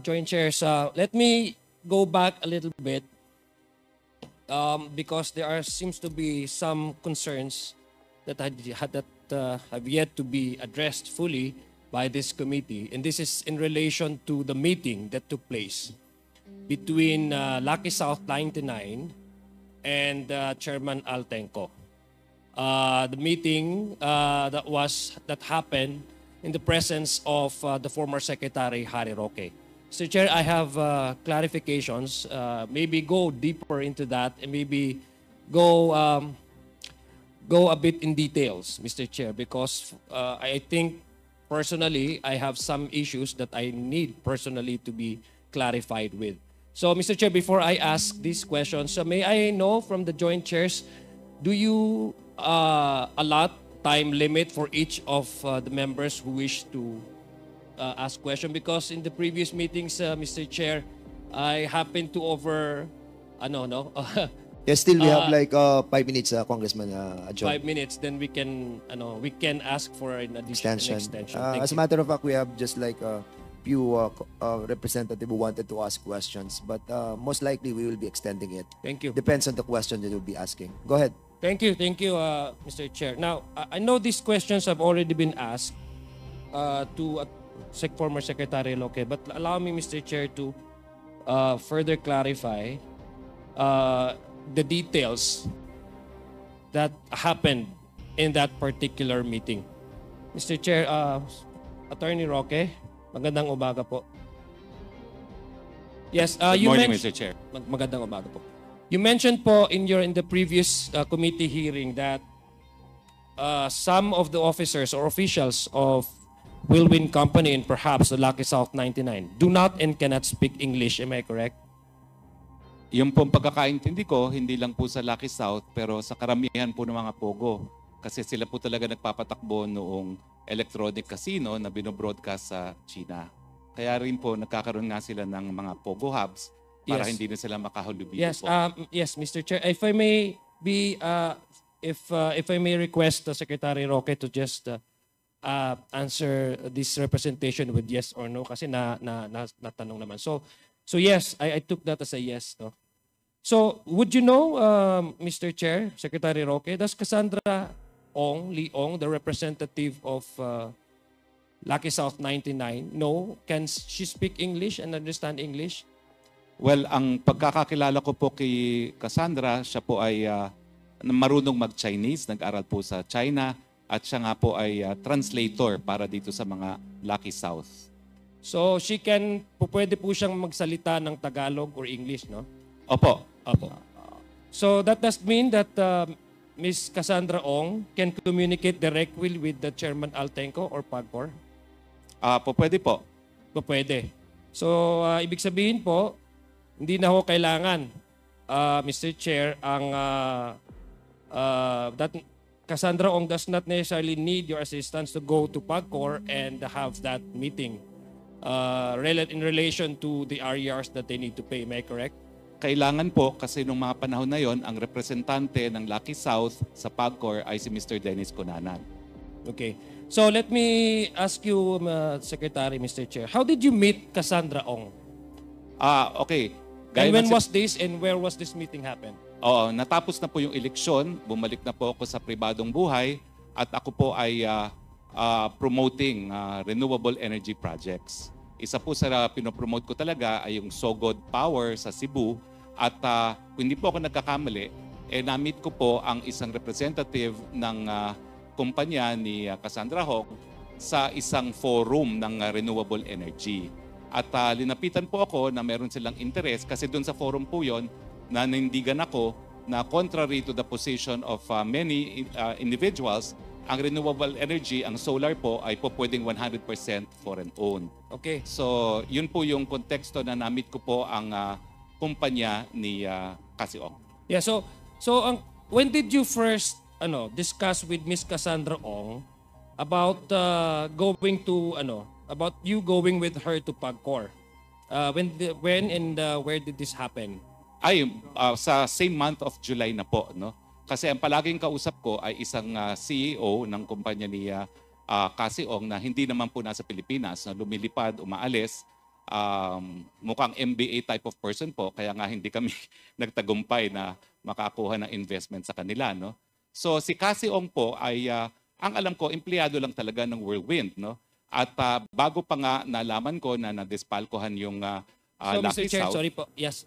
Joint Chairs, let me go back a little bit because seems to be some concerns that have yet to be addressed fully by this committee, and this is in relation to the meeting that took place between Lucky South 99 and Chairman Altenco. The meeting that happened in the presence of the former Secretary Harry Roque. Mr. Chair, I have clarifications. Maybe go deeper into that and maybe go a bit in details, Mr. Chair, because I think personally I have some issues that I need personally to be clarified with. So, Mr. Chair, before I ask these questions, may I know from the Joint Chairs, do you allot time limit for each of the members who wish to ask question? Because in the previous meetings, Mr. Chair, I happened to Yes, still we have like 5 minutes, Congressman John. 5 minutes, then we can ask for an additional extension. As a matter of fact, we have just like a few representatives who wanted to ask questions, but most likely we will be extending it. Thank you. Depends on the question that you'll be asking. Go ahead. Thank you, Mr. Chair. Now, I know these questions have already been asked to former Secretary Roque, but allow me, Mr. Chair, to further clarify the details that happened in that particular meeting. Mr. Chair, Attorney Roque, magandang umaga po. Yes, Good morning, Mr. Chair. Magandang umaga po. You mentioned po in the previous committee hearing that some of the officers or officials of Whirlwind Company and perhaps the Lucky South 99 do not and cannot speak English. Am I correct? Yung pong pagkakaintindi ko, hindi lang po sa Lucky South, pero sa karamihan po ng mga Pogo. Kasi sila po talaga nagpapatakbo noong electronic casino na binobroadcast sa China. Kaya rin po nagkakaroon nga sila ng mga Pogo hubs para hindi na sila makahulubi po. Yes, Mr. Chair. If I may be, if I may request Secretary Roque to just answer this representation with yes or no, kasi natanong naman. So yes, I took that as a yes. No? So would you know, Mr. Chair, Secretary Roque, does Cassandra Lee Ong, the representative of Lucky South 99, know? Can she speak English and understand English? Well, ang pagkakakilala ko po kay Cassandra, siya po ay marunong mag-Chinese, nag-aral po sa China, at siya nga po ay translator para dito sa mga Lucky South. So pwede po siyang magsalita ng Tagalog or English, no? Opo. So that does mean that Ms. Cassandra Ong can communicate directly with the Chairman Altenco or PAGCOR? Pwede po. Pwede. So ibig sabihin po, hindi na ho kailangan, Mr. Chair, that Cassandra Ong does not necessarily need your assistance to go to PAGCOR and have that meeting in relation to the RERs that they need to pay. Am I correct? Kailangan po kasi nung mga panahon na yon, ang representante ng Lucky South sa PAGCOR ay si Mr. Dennis Conanan. Okay. So let me ask you, Secretary, Mr. Chair, how did you meet Cassandra Ong? Okay. And when was this and where was this meeting happen? Natapos na po yung eleksyon, bumalik na po ako sa pribadong buhay at ako po ay promoting renewable energy projects. Isa po sa pinopromote ko talaga ay yung Sogod Power sa Cebu at kung hindi po ako nagkakamali, na-meet ko po ang isang representative ng kumpanya ni Cassandra Ong sa isang forum ng renewable energy. At linapitan po ako na meron silang interes kasi doon sa forum po yon nanindigan ako na contrary to the position of many individuals, ang renewable energy, ang solar po ay po pwedeng 100% foreign owned. Okay. So yun po yung konteksto na na-meet ko po ang kumpanya ni Cassie Ong. Yeah, so when did you first discuss with Miss Cassandra Ong about about you going with her to PAGCOR? When and where did this happen? Sa same month of July na po, no? Kasi ang palaging kausap ko ay isang CEO ng kumpanya ni Cassie Ong na hindi naman po nasa Pilipinas, na lumilipad, umaalis mukhang MBA type of person po, kaya nga hindi kami nagtagumpay na makakuha ng investment sa kanila, no? So si Cassie Ong po ay ang alam ko empleyado lang talaga ng Whirlwind, no? At bago pa nga nalaman ko na nadespalkohan yung So, Lucky Mr. Chair, South. sorry po. Yes.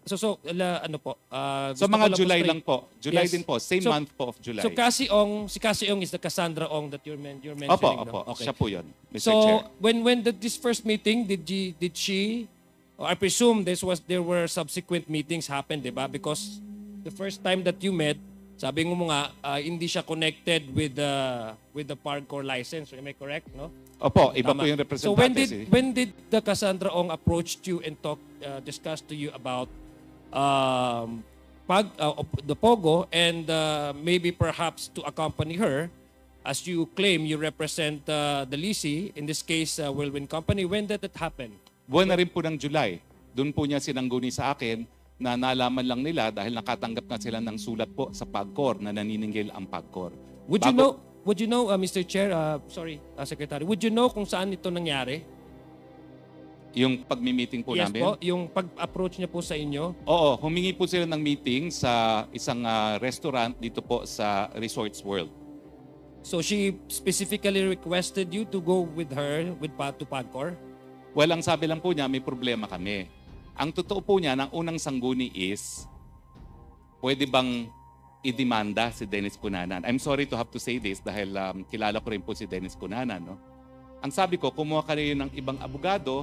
Ano po? So gusto ko mga lang po July straight- lang po. July Yes. din po. Same So- month po of July. So si Cassie Ong is the Cassandra Ong that you're mentioning. Opo, no? opo. Okay. Siya po yun, Mr. So Chair. when this first meeting, did she or I presume there were subsequent meetings happened, di ba? Because the first time that you met, sabi mo nga hindi siya connected with the Parkour license. Am I correct, no? Opo, iba Tama. po yung So representante. when did the Cassandra Ong approached you and discuss to you about the Pogo and maybe perhaps to accompany her, as you claim you represent the leasing, in this case Whirlwind Company. When did it happen? Buwan na rin po ng July. Doon po niya sinangguni sa akin na nalaman lang nila dahil nakatanggap na sila ng sulat po sa PAGCOR na naniningil ang PAGCOR. Would you know, Mr. Chair, Secretary, would you know kung saan ito nangyari? Yung pagmi-meeting po Yes namin? po, yung pag-approach niya po sa inyo. Oo, humingi po sila ng meeting sa isang restaurant dito po sa Resorts World. So she specifically requested you to go with her to PAGCOR? Well, ang sabi lang po niya, may problema kami. Ang totoo po niya, ng unang sangguni is, pwede bang idemanda si Dennis Cunanan? I'm sorry to have to say this dahil kilala ko rin po si Dennis Cunanan. No? Ang sabi ko, kumuha ka rin ng ibang abogado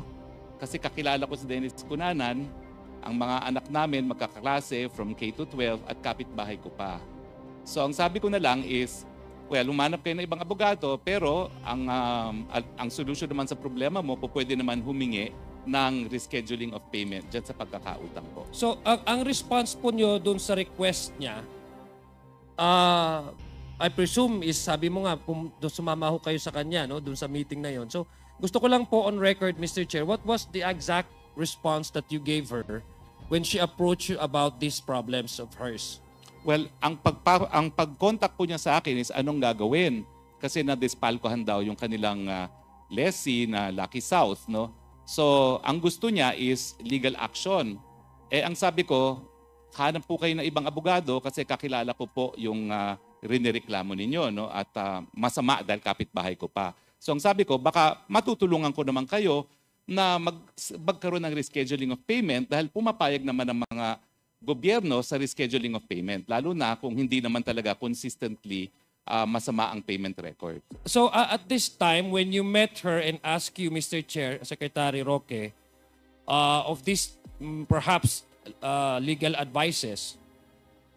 kasi kakilala ko si Dennis Cunanan, ang mga anak namin magkaklase from K to 12 at kapitbahay ko pa. So ang sabi ko na lang is, well, humanap kayo ng ibang abogado pero ang solution naman sa problema mo, pwede naman humingi ng rescheduling of payment dyan sa pagkakautang po. So, ang response po nyo dun sa request niya, I presume is, sabi mo nga, sumama ho kayo sa kanya, no, dun sa meeting na yon. So, gusto ko lang po on record, Mr. Chair, what was the exact response that you gave her when she approached you about these problems of hers? Well, ang pag-contact po niya sa akin is anong gagawin? Kasi na-dispalkohan daw yung kanilang lessee na Lucky South, no? So, ang gusto niya is legal action. Ang sabi ko, hanap po kayo ng ibang abogado kasi kakilala ko po yung rinireklamo ninyo, no? At masama dahil kapitbahay ko pa. So, ang sabi ko, baka matutulungan ko naman kayo na magkaroon ng rescheduling of payment dahil pumapayag naman ng mga gobyerno sa rescheduling of payment. Lalo na kung hindi naman talaga consistently masama ang payment record. So at this time, when you met her and asked you, Mr. Chair, Secretary Roque, of these perhaps legal advices,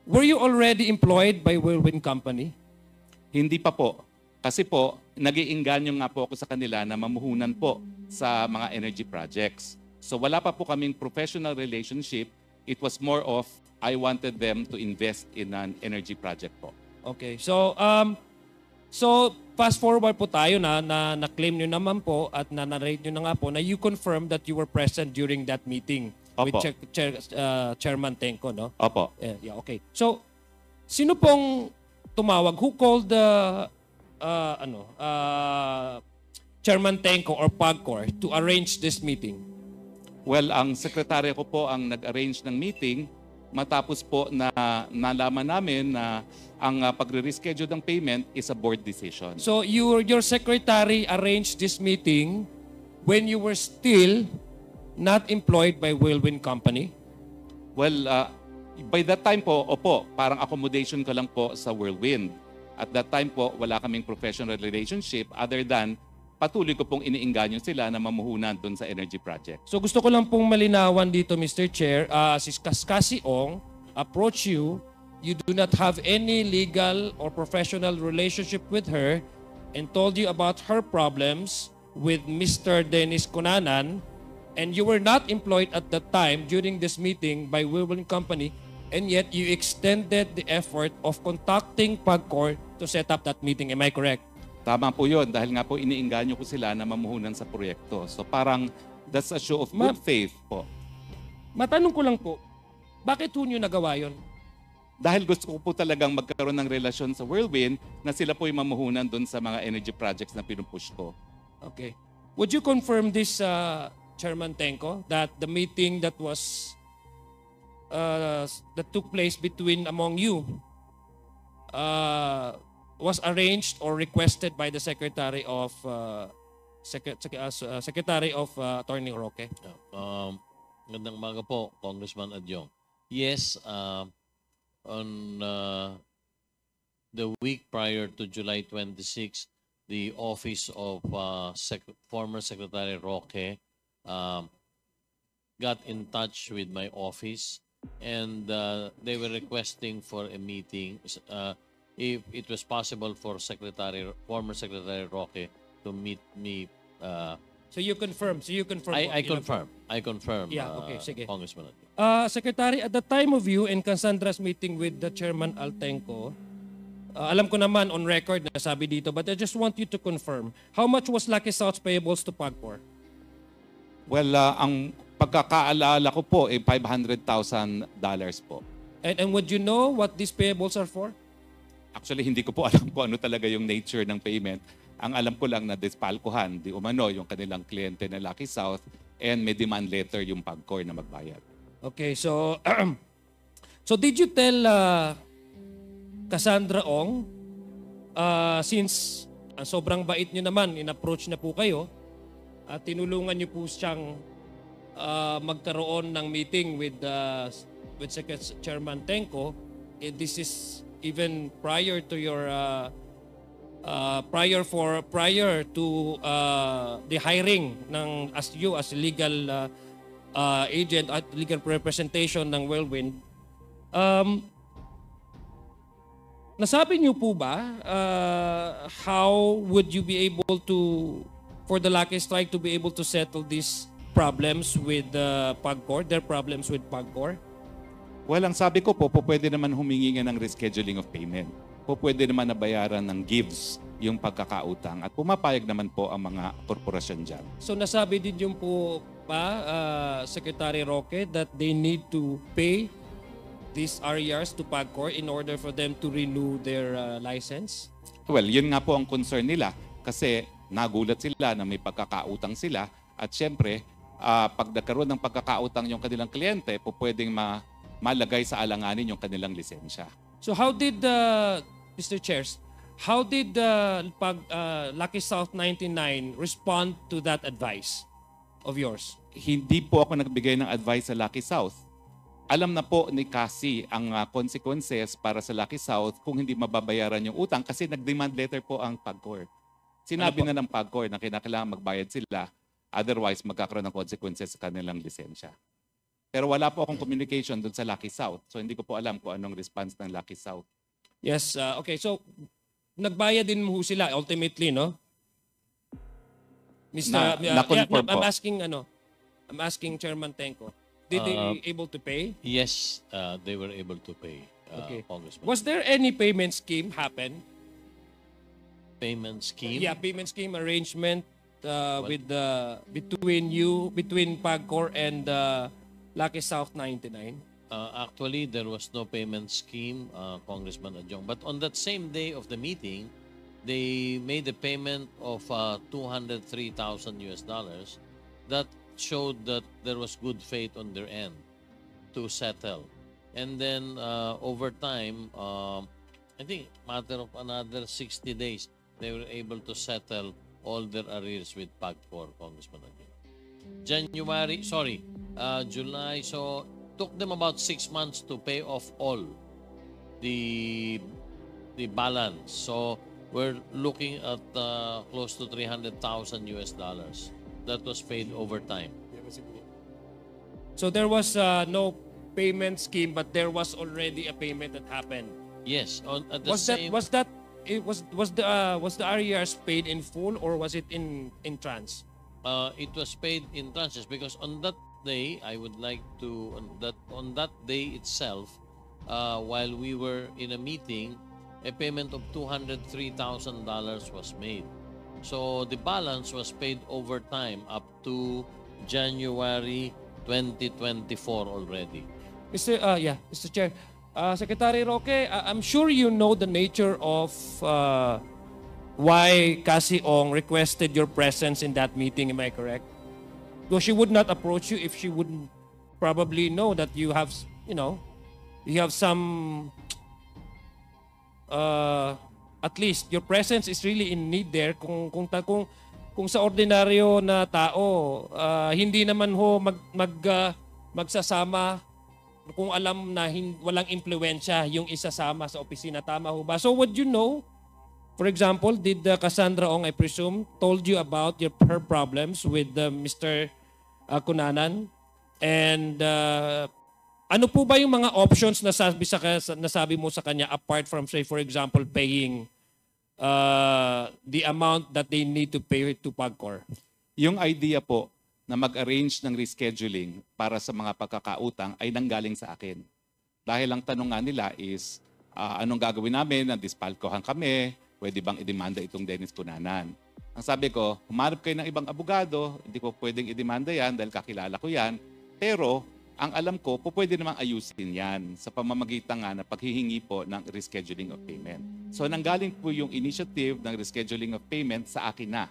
were you already employed by Whirlwind Company? Hindi pa po. Kasi po, nag-iinganyo nga po ako sa kanila na mamuhunan po sa mga energy projects. So wala pa po kaming professional relationship. It was more of, I wanted them to invest in an energy project po. Okay. So fast forward po tayo na claim niyo naman po at na-narrate niyo na nga po na you confirmed that you were present during that meeting with Opo. Chairman Tenco, no? Opo. Yeah, okay. So sino pong tumawag? Who called Chairman Tenco or PAGCOR to arrange this meeting? Well, ang sekretarya ko po ang nag-arrange ng meeting matapos po na nalaman namin na ang pagre-reschedule ng payment is a board decision. So your secretary arranged this meeting when you were still not employed by Whirlwind Company? Well, by that time po, opo, parang accommodation ko lang po sa Whirlwind. At that time po, wala kaming professional relationship other than patuloy ko pong iniinganyo sila na mamuhunan doon sa energy project. So gusto ko lang pong malinawan dito, Mr. Chair, si Cassie Ong approach you, you do not have any legal or professional relationship with her and told you about her problems with Mr. Dennis Cunanan, and you were not employed at that time during this meeting by Whirlwind Company, and yet you extended the effort of contacting PAGCOR to set up that meeting. Am I correct? Tama po yun dahil nga po iniinganyo ko sila na mamuhunan sa proyekto. So parang that's a show of good faith po. Matanong ko lang po, bakit ho nyo nagawa yun? Dahil gusto ko po talagang magkaroon ng relasyon sa Whirlwind na sila po yung mamuhunan doon sa mga energy projects na pinupush ko. Okay. Would you confirm this, Chairman Tenko, that the meeting that took place among you was arranged or requested by the Secretary of Attorney Roque? Magandang umaga po, Congressman Adyong. Yes, on the week prior to July 26, the office of former Secretary Roque got in touch with my office, and they were requesting for a meeting if it was possible for former Secretary Roque to meet me. So you confirm. I confirm. Yeah, okay, sige. Congressman. Secretary, at the time of you and Cassandra's meeting with the Chairman Altenco, alam ko naman on record na sabi dito, but I just want you to confirm, how much was Lucky South's payables to PAGCOR? Well, ang pagkakaalala ko po ay $500,000 po. And would you know what these payables are for? Actually, hindi ko po alam kung ano talaga yung nature ng payment. Ang alam ko lang na dispalkuhan, di umano, yung kanilang kliyente na Lucky South, and may demand letter yung PAGCOR na magbayad. Okay, so so did you tell Cassandra Ong, since sobrang bait nyo naman, in-approach na po kayo, at tinulungan nyo po siyang magkaroon ng meeting with Chairman Tenko, this is even prior to your prior to the hiring ng as legal agent at legal representation ng Whirlwind. Nasabi niyo po ba how would you be able to, for the Lucky Strike to be able to settle these problems with PAGCOR, their problems with PAGCOR? Well, ang sabi ko po, pwede naman humingi nga ng rescheduling of payment. Pwede naman nabayaran ng gives yung pagkakautang at pumapayag naman po ang mga korporasyon dyan. So nasabi din yung po pa, Secretary Roque, that they need to pay these RERs to PAGCOR in order for them to renew their license? Well, yun nga po ang concern nila kasi nagulat sila na may pagkakautang sila at syempre, pag nagkaroon ng pagkakautang yung kanilang kliyente, pwedeng malagay sa alanganin yung kanilang lisensya. So how did, Mr. Chairs, how did Lucky South 99 respond to that advice of yours? Hindi po ako nagbigay ng advice sa Lucky South. Alam na po ni Cassie ang consequences para sa Lucky South kung hindi mababayaran yung utang kasi nag-demand letter po ang PAGCOR. Sinabi na ng PAGCOR na kinakailangan magbayad sila, otherwise magkakaroon ng consequences sa kanilang lisensya. Pero wala po akong communication dun sa Lucky South, so hindi ko po alam kung anong response ng Lucky South. Yes, okay. So, nagbayad din mo sila ultimately, no? Mr. Na-confirm po. I'm asking Chairman Tenko. Did they able to pay? Yes, they were able to pay, Okay. Congressman. Was there any payment scheme happen? Payment scheme? Yeah, payment scheme arrangement between PAGCOR and Lucky South 99? Actually, there was no payment scheme, Congressman Adyong. But on that same day of the meeting, they made a payment of $203,000 that showed that there was good faith on their end to settle. And then over time, I think matter of another 60 days, they were able to settle all their arrears with PAGCOR, Congressman Aguilar. July, so took them about 6 months to pay off all the balance. So we're looking at close to $300,000 that was paid over time. So there was no payment scheme, but there was already a payment that happened. Yes, at the Was the RERs paid in full or was it in trans? It was paid in tranches because on that day, I would like to on that day itself, while we were in a meeting, a payment of $203,000 was made. So the balance was paid over time up to January 2024 already. Mr. Chair, Secretary Roque, I'm sure you know the nature of why Cassie Ong requested your presence in that meeting. Am I correct? though she would not approach you if she wouldn't probably know that you have, you have some, at least your presence is really in need there. Kung sa ordinaryo na tao, hindi naman ho magsasama kung alam na walang impluwensya yung isasama sa opisina. Tama ho ba? So would you know, for example, did Cassandra Ong, I presume, told you about her problems with Mr. Cunanan? And ano po ba yung mga options na nasabi mo sa kanya apart from, say, for example, paying the amount that they need to pay to PAGCOR? Yung idea po na mag-arrange ng rescheduling para sa mga pagkakautang ay nanggaling sa akin. Dahil ang tanong nga nila is, anong gagawin namin? Nadispalkohan kami, pwede bang idemanda itong Dennis Cunanan? Ang sabi ko, humarap kayo ng ibang abogado, hindi ko pwedeng idemanda yan dahil kakilala ko yan. Pero ang alam ko, pwede namang ayusin yan sa pamamagitan nga na paghihingi po ng rescheduling of payment. So nanggaling po yung initiative ng rescheduling of payment sa akin na.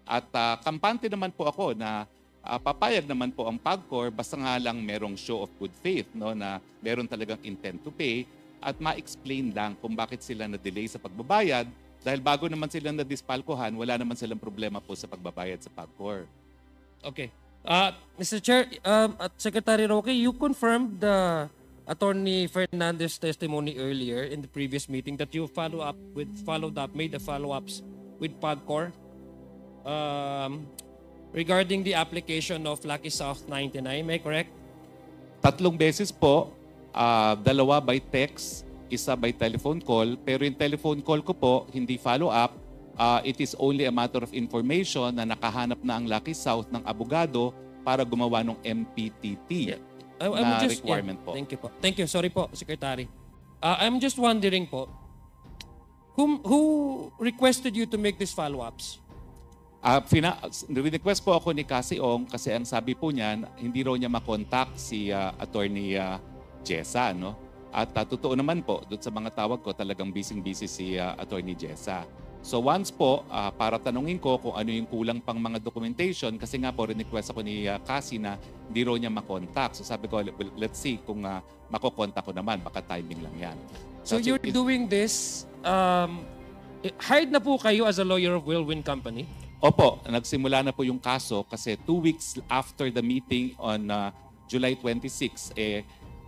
At kampante naman po ako na papayag naman po ang PAGCOR basta nga lang merong show of good faith, no, na meron talagang intent to pay at ma-explain lang kung bakit sila na-delay sa pagbabayad dahil bago naman sila na-dispalkohan, wala naman silang problema po sa pagbabayad sa PAGCOR. Okay. Mr. Chair, at Secretary Roque, you confirmed the Attorney Fernandez testimony earlier in the previous meeting that you made the follow-ups with PAGCOR regarding the application of Lucky South 99. Am I correct? 3 beses po, 2 by text, 1 by telephone call, pero yung telephone call ko po, hindi follow-up. It is only a matter of information na nakahanap na ang Lucky South ng abogado para gumawa ng MPTT na requirement po. Thank you po. Thank you. Sorry po, Secretary. I'm just wondering po, who requested you to make these follow-ups? Request po ako ni Cassie Ong kasi ang sabi po niyan, hindi raw niya makontak si Attorney Jessa. No? At totoo naman po, doon sa mga tawag ko, talagang busy-busy si Attorney Jessa. So once po, para tanungin ko kung ano yung kulang pang mga documentation, kasi nga po, request ako ni Cassie na hindi raw niya makontak. So sabi ko, let's see kung makokontak ko naman, baka timing lang yan. So you're doing this, hired na po kayo as a lawyer of Whirlwind Company? Opo, nagsimula na po yung kaso kasi 2 weeks after the meeting on July 26,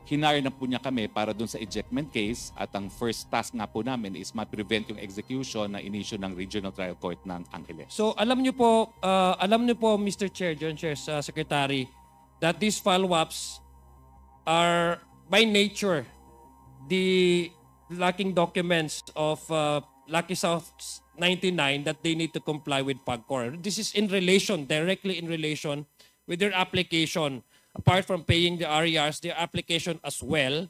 hinire na po niya kami para dun sa ejectment case at ang first task nga po namin is ma-prevent yung execution na inisyu ng Regional Trial Court ng Angeles. So alam niyo po Mr. Chair, John Chair, Secretary, that these follow-ups are by nature the lacking documents of Lucky South 99 that they need to comply with PAGCOR. This is directly in relation with their application. Apart from paying the RERs, their application as well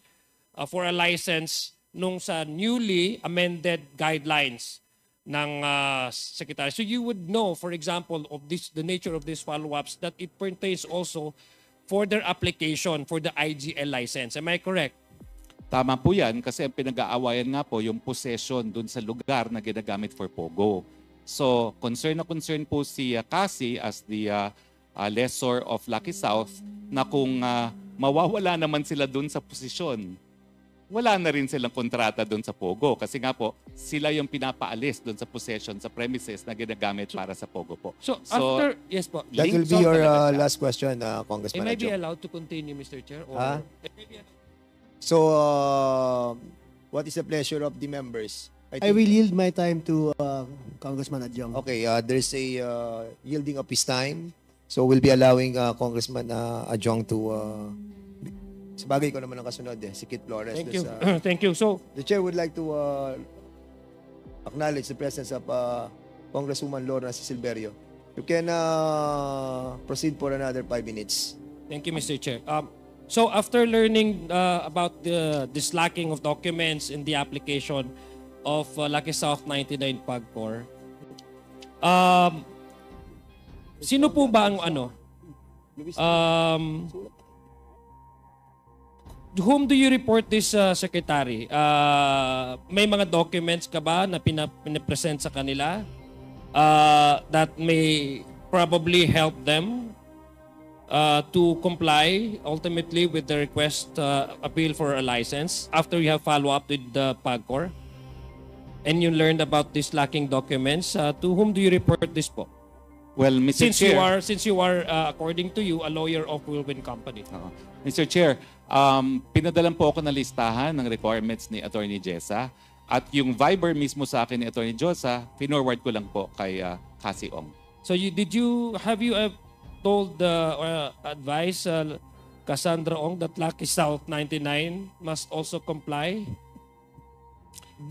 for a license nung sa newly amended guidelines ng Secretary. So you would know, for example, of the nature of these follow-ups that it pertains also for their application for the IGL license. Am I correct? Tama po yan kasi ang pinag-aawayan nga po yung possession dun sa lugar na ginagamit for POGO. So concern po si Cassie as the lessor of Lucky South na kung mawawala naman sila dun sa posisyon, wala na rin silang kontrata dun sa POGO kasi nga po sila yung pinapaalis dun sa possession sa premises na ginagamit para sa POGO po. So after, yes po. That will be your last question, Congressman Am I be Adjong. allowed to continue, Mr. Chair? Or So, what is the pleasure of the members? I will yield my time to Congressman Adjong. Okay, there's a yielding of his time. So, we'll be allowing Congressman Adjong to... sa bagay ko naman ang kasunod si Kit Flores. Thank you. Thank you. So, the Chair would like to acknowledge the presence of Congresswoman Lorna C. Silverio. You can proceed for another 5 minutes. thank you, Mr. Chair. So after learning about this lacking of documents in the application of Lucky South 99 PAGCOR, sino po ba ang whom do you report this, Secretary? May mga documents ka ba na pinapresent sa kanila that may probably help them to comply ultimately with the request appeal for a license after you have follow up with the PAGCOR and you learned about these lacking documents? To whom do you report this po? Well, Mr. Chair, Since you are according to you a lawyer of Wilwin Company. Mr. Chair, pinadalan po ako ng listahan ng requirements ni Attorney Jessa at yung Viber mismo sa akin ni Attorney Jessa, pinorward ko lang po kay Cassie Ong. So have you told or advised Cassandra Ong that Lucky South 99 must also comply?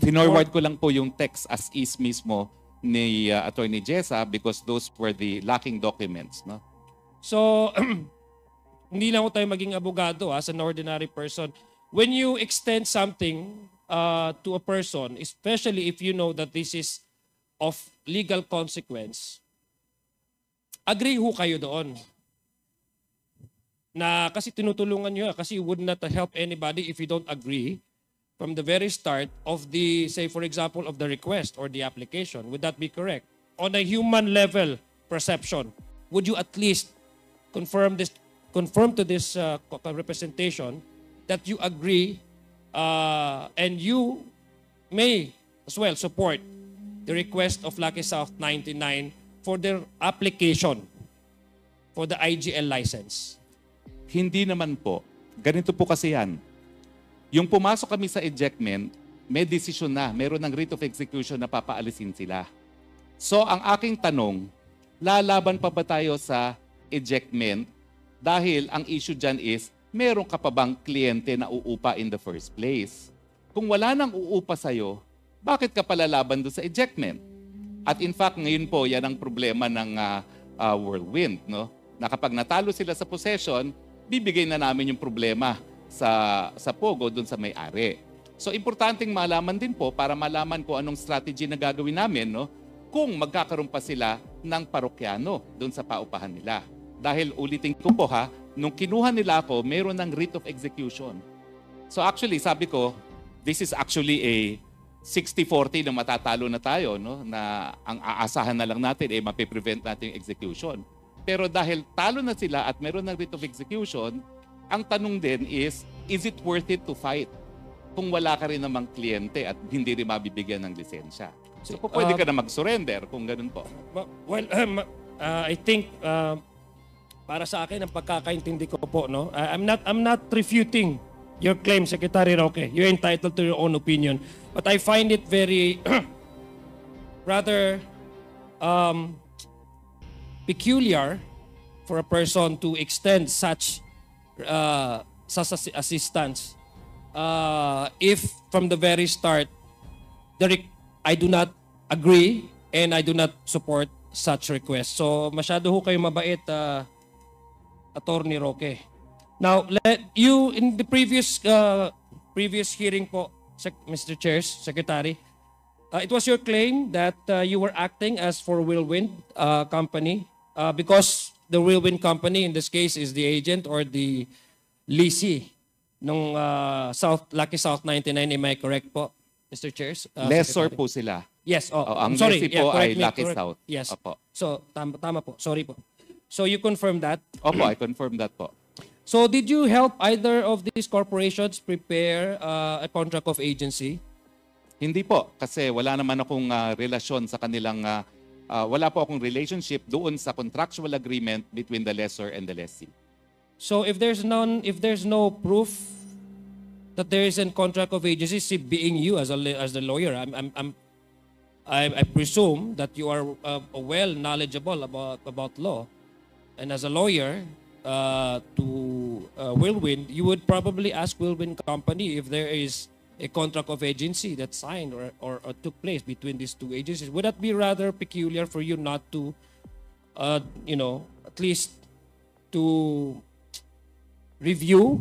Pinorward ko lang po yung text as is mismo ni Attorney Jessa because those were the lacking documents, no? So hindi lang tayo maging abogado as an ordinary person. When you extend something to a person, especially if you know that this is of legal consequence, agree ho kayo doon. Na kasi tinutulungan nyo, kasi you would not help anybody if you don't agree from the very start of the, say for example, of the request or the application. Would that be correct? On a human level perception, would you at least confirm to this representation that you agree and you may as well support the request of Lucky South 99 for their application for the IGL license? Hindi naman po. Ganito po kasi yan. Yung pumasok kami sa ejectment, may desisyon na, meron ng writ of execution na papaalisin sila. So ang aking tanong, lalaban pa ba tayo sa ejectment dahil ang issue dyan is, meron ka pa bang kliyente na uupa in the first place? Kung wala nang uupa sa'yo, bakit ka palalaban doon sa ejectment? At in fact, ngayon po, yan ang problema ng Whirlwind, no? Na kapag natalo sila sa possession, bibigay na namin yung problema sa Pogo doon sa may-ari. So importanteng malaman din po para malaman ko anong strategy na gagawin namin, no? Kung magkakaroon pa sila ng parokyano doon sa paupahan nila. Dahil ulitin ko po ha, nung kinuha nila ako, mayroon ng writ of execution. So actually, sabi ko, this is actually a 60-40 na matatalo na tayo, no? Na ang aasahan na lang natin mapiprevent natin yung execution. Pero dahil talo na sila at meron ng writ of execution, ang tanong din is it worth it to fight kung wala ka rin namang kliyente at hindi rin mabibigyan ng lisensya? So pwede ka na mag-surrender kung ganun po. Well, I think para sa akin ang pagkakaintindi ko po, no, I'm not refuting your claim, Secretary Roque. You're entitled to your own opinion, but I find it very rather peculiar for a person to extend such assistance if from the very start I do not agree and I do not support such request. So masyado ho kayo mabait, Attorney Roque. Now, in the previous hearing po, Mr. Chair, Secretary, it was your claim that you were acting as for Whirlwind Company because the Whirlwind Company in this case is the agent or the leasee ng Lucky South 99. Am I correct po, Mr. Chair? Lessor po sila. Yes. Ang sorry. lessee po ay Lucky correct. South. Yes. Opo. So, tama po. Sorry po. So, you confirm that? Opo, I confirm that po. So, did you help either of these corporations prepare a contract of agency? Hindi po, kasi wala naman akong relasyon sa kanilang, wala po akong relationship doon sa contractual agreement between the lessor and the lessee. So if there's no proof that there is a contract of agency, being you as the lawyer, I presume that you are well knowledgeable about law, and as a lawyer to Whirlwind, you would probably ask Whirlwind Company if there is a contract of agency that signed or took place between these two agencies. Would that be rather peculiar for you not to, at least to review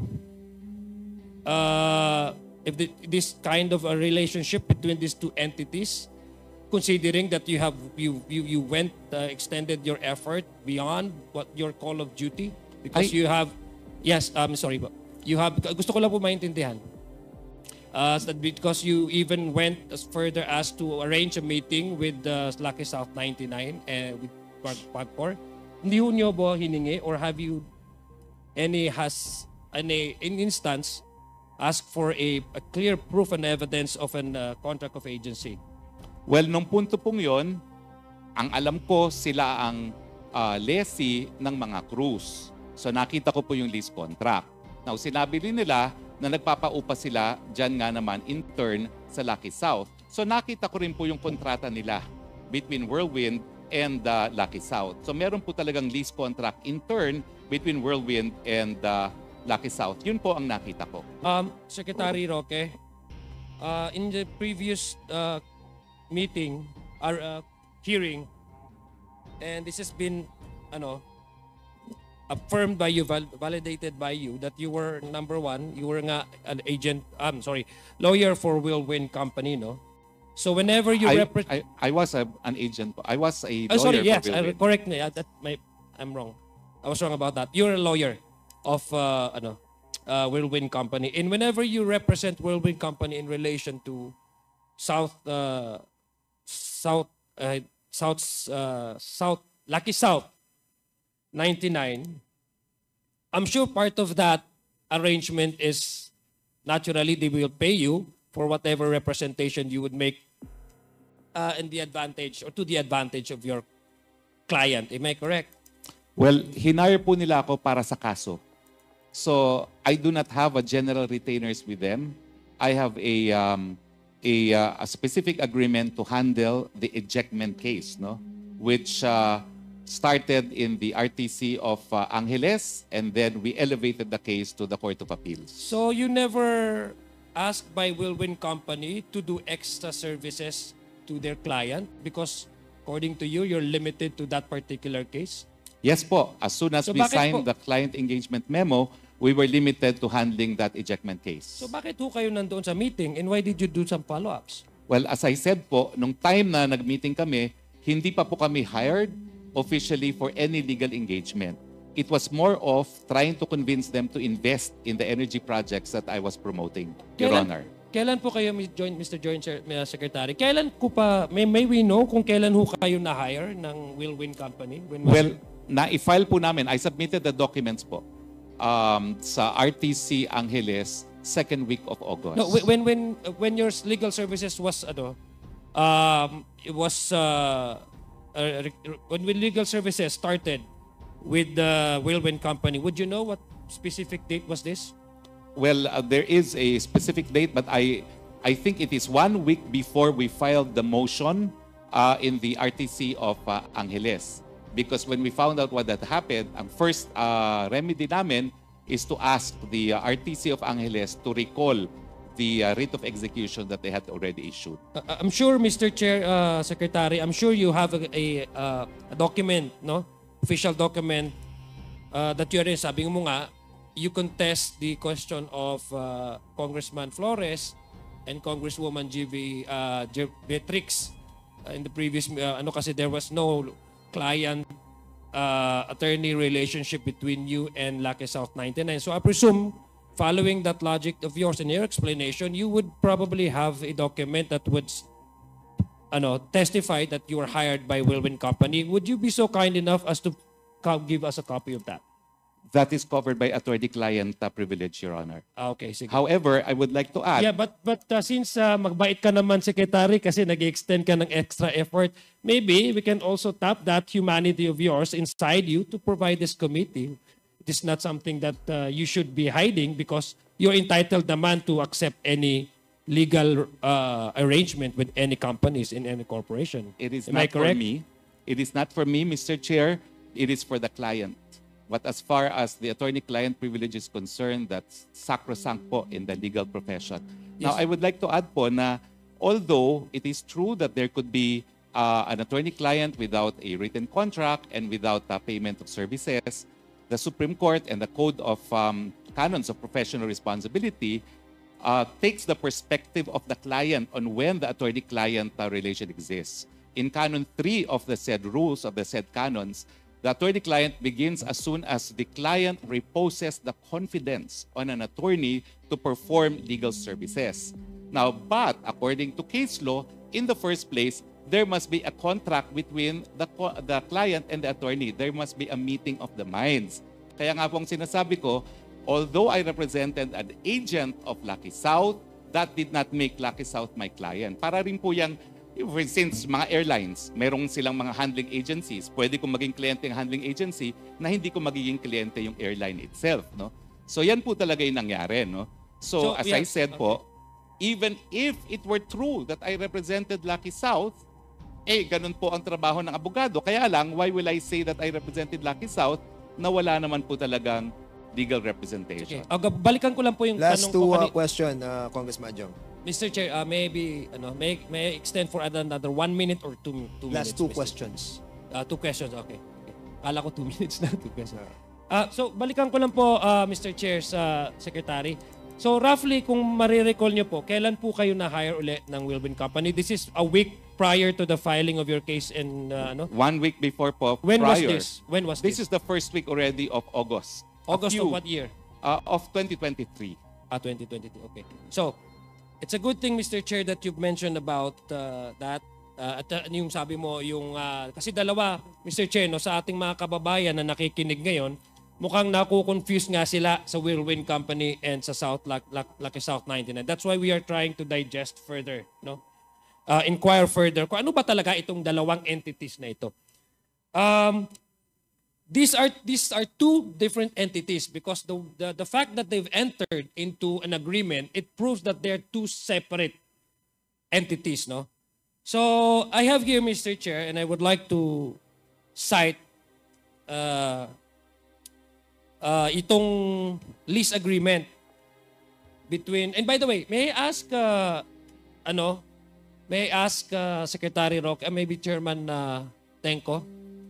if this kind of a relationship between these two entities, considering that you went extended your effort beyond what your call of duty because you have sorry po, you have, gusto ko lang po maintindihan. Because you even went as further as to arrange a meeting with Lucky South 99 with PAGCOR. Hindi ho niyo ba hiningi or have you in instance ask for a clear proof and evidence of an contract of agency? Well, nung punto pong yon, ang alam ko sila ang lessee ng mga cruise. So nakita ko po yung lease contract. Now, sinabi rin nila na nagpapaupa sila dyan nga naman in turn sa Lucky South. So nakita ko rin po yung kontrata nila between Whirlwind and Lucky South. So meron po talagang lease contract in turn between Whirlwind and Lucky South. Yun po ang nakita ko. Secretary Roque, in the previous meeting or hearing, and this has been affirmed by you, validated by you, that you were, number one, you were nga an agent, lawyer for Whirlwind Company, no? So whenever you represent... I was an agent. I was a lawyer sorry, yes, for Whirlwind. correct me. I'm wrong. I was wrong about that. You're a lawyer of Whirlwind Company. And whenever you represent Whirlwind Company in relation to Lucky South 99, I'm sure part of that arrangement is naturally they will pay you for whatever representation you would make in the advantage or to the advantage of your client. Am I correct? Well, hinire po nila ako para sa kaso. So, I do not have a general retainers with them. I have a specific agreement to handle the ejectment case, no? Which started in the RTC of Angeles, and then we elevated the case to the Court of Appeals. So you never asked by Whirlwind Company to do extra services to their client because according to you, you're limited to that particular case? Yes po. As soon as So we bakit signed po? the client engagement memo, we were limited to handling that ejectment case. So bakit ho kayo nandoon sa meeting and why did you do some follow-ups? Well, as I said po, nung time na nag-meeting kami, hindi pa po kami hired officially for any legal engagement. It was more of trying to convince them to invest in the energy projects that I was promoting, Your Honor. Kailan po kayo, Mr. Joint Secretary, kailan ko pa, may we know kung kailan ho kayo na-hire ng Whirlwind Company? Well, na-file po namin. I submitted the documents po sa RTC Angeles second week of August. No, when your legal services was when legal services started with the Whirlwind Company, would you know what specific date was this? Well, there is a specific date, but I think it is 1 week before we filed the motion in the RTC of Angeles. Because when we found out what had happened, ang first remedy namin is to ask the RTC of Angeles to recall the writ of execution that they had already issued. I'm sure, Mr. Chair, Secretary, I'm sure you have a document, no? Official document that you are sabi mo nga, you contest the question of Congressman Flores and Congresswoman Beatrix in the previous, kasi there was no client attorney relationship between you and Lucky South 99. So I presume, following that logic of yours and your explanation, you would probably have a document that would testify that you were hired by Whirlwind Company. Would you be so kind enough as to give us a copy of that? That is covered by attorney-client privilege, Your Honor. Okay, sige. However, I would like to add... Yeah, but since magbait ka naman, Secretary, kasi nag-extend ka ng extra effort, maybe we can also tap that humanity of yours inside you to provide this committee. It is not something that you should be hiding because you're entitled naman to accept any legal arrangement with any companies in any corporation. It is Am I not for correct? me. It is not for me, Mr. Chair. It is for the client. But as far as the attorney-client privilege is concerned, that's sacrosanct po in the legal profession. Now, I would like to add po na although it is true that there could be an attorney-client without a written contract and without payment of services, the Supreme Court and the Code of Canons of Professional Responsibility takes the perspective of the client on when the attorney-client relation exists. In Canon 3 of the said rules of the said canons, the attorney-client begins as soon as the client reposes the confidence on an attorney to perform legal services. Now, but according to case law, in the first place, there must be a contract between the client and the attorney. There must be a meeting of the minds. Kaya nga pong sinasabi ko, although I represented an agent of Lucky South, that did not make Lucky South my client. Para rin po yung, since mga airlines, merong silang mga handling agencies, pwede kong maging kliyente ng handling agency na hindi ko magiging kliyente yung airline itself. No? So yan po talaga yung nangyari. No? So as I said po, even if it were true that I represented Lucky South, ganun po ang trabaho ng abogado. Kaya lang, why will I say that I represented Lucky South na wala naman po talagang legal representation? Okay. Balikan ko lang po yung Last tanong ko. question, Congressman Jong. Mr. Chair, maybe may I extend for another 1 minute or 2 minutes? Last two Mr. questions. 2 questions, okay. Kala ko 2 minutes na, 2 questions. So, balikan ko lang po, Mr. Chair, sa Secretary. So, roughly, kung marirecall nyo po, kailan po kayo na-hire ulit ng Whirlwind Company? This is a week prior to the filing of your case in, 1 week before po, When was prior. this? When was This this? is the first week already of August. August of what year? Of 2023. 2022, okay. So, it's a good thing, Mr. Chair, that you've mentioned about that. At yung sabi mo, yung, kasi dalawa, Mr. Chair, no, sa ating mga kababayan na nakikinig ngayon, mukhang naku-confuse nga sila sa Whirlwind Company and sa Lucky South 99. That's why we are trying to digest further, no? Inquire further kung ano ba talaga itong dalawang entities na ito. These are two different entities because the fact that they've entered into an agreement, it proves that they're two separate entities, no? So I have here, Mr. Chair, and I would like to cite itong lease agreement between, and by the way, may I ask Secretary Roque, maybe Chairman Tenko,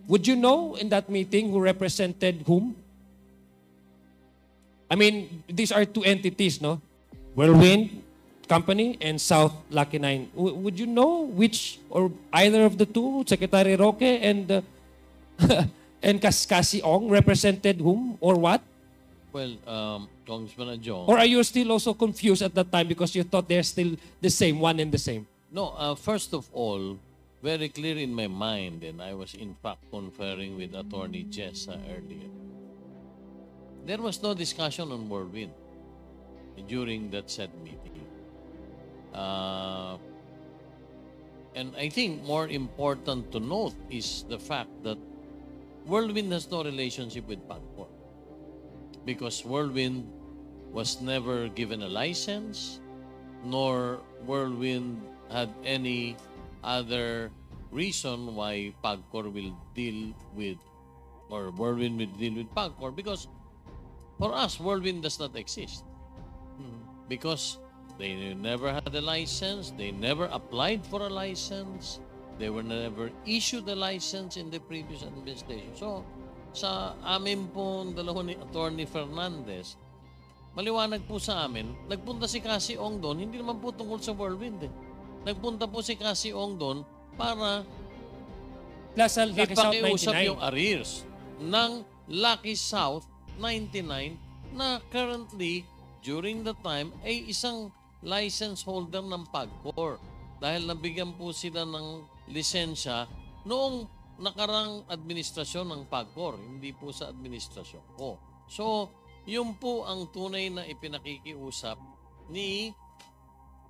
would you know in that meeting who represented whom? I mean, these are two entities, no? Whirlwind Company and South Lucky 9. Would you know which or either of the two, Secretary Roque and and Cassie Ong represented whom or what? Well, Congressman Adjong. Or are you still also confused at that time because you thought they're still the same, one and the same? No, first of all, very clear in my mind, and I was in fact conferring with Attorney Jessa earlier. There was no discussion on Whirlwind during that said meeting. And I think more important to note is the fact that Whirlwind has no relationship with PAGCOR because Whirlwind was never given a license, nor Whirlwind had any other reason why PAGCOR will deal with, or Whirlwind will deal with PAGCOR, because for us, Whirlwind does not exist. Because they never had a license, they never applied for a license, they were never issued a license in the previous administration. So, sa amin po dalawa ni Attorney Fernandez, maliwanag po sa amin, nagpunta si Cassie Ong doon, hindi naman po tungkol sa Whirlwind eh. Nagpunta po si Cassie Ong doon para Plus Lucky South ipakiusap 99. yung arrears ng Lucky South 99 na currently, during the time, ay isang license holder ng PAGCOR. Dahil nabigyan po sila ng lisensya noong nakarang administrasyon ng PAGCOR, hindi po sa administrasyon ko. So, yun po ang tunay na ipinakikiusap ni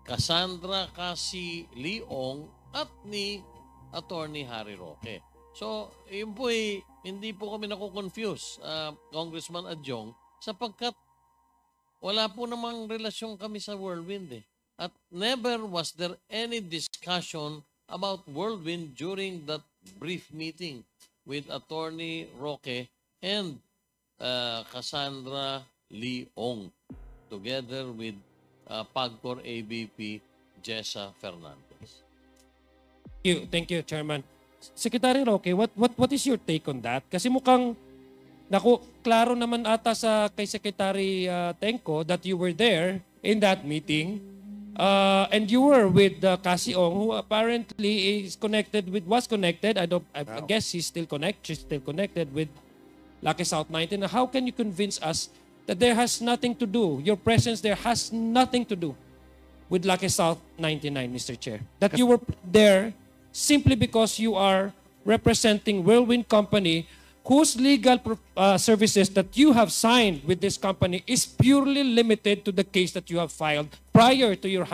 Cassandra Cassie Leong at ni Attorney Harry Roque. So, yun po hindi po kami nakukonfuse, Congressman Adjong, sapagkat wala po namang relasyon kami sa Whirlwind eh. At never was there any discussion about Whirlwind during that brief meeting with Attorney Roque and Cassandra Leong together with PAGCOR AVP Jessa Fernandez. Thank you, Chairman. Secretary Roque, what is your take on that? Kasi mukhang klaro naman ata kay Secretary Tenko that you were there in that meeting and you were with Cassie Ong, who apparently was connected. I guess she's still connected with Lucky South 99. How can you convince us that there has nothing to do, your presence there has nothing to do with Lucky South 99, Mr. Chair? That you were there simply because you are representing Whirlwind Company whose legal services that you have signed with this company is purely limited to the case that you have filed prior to your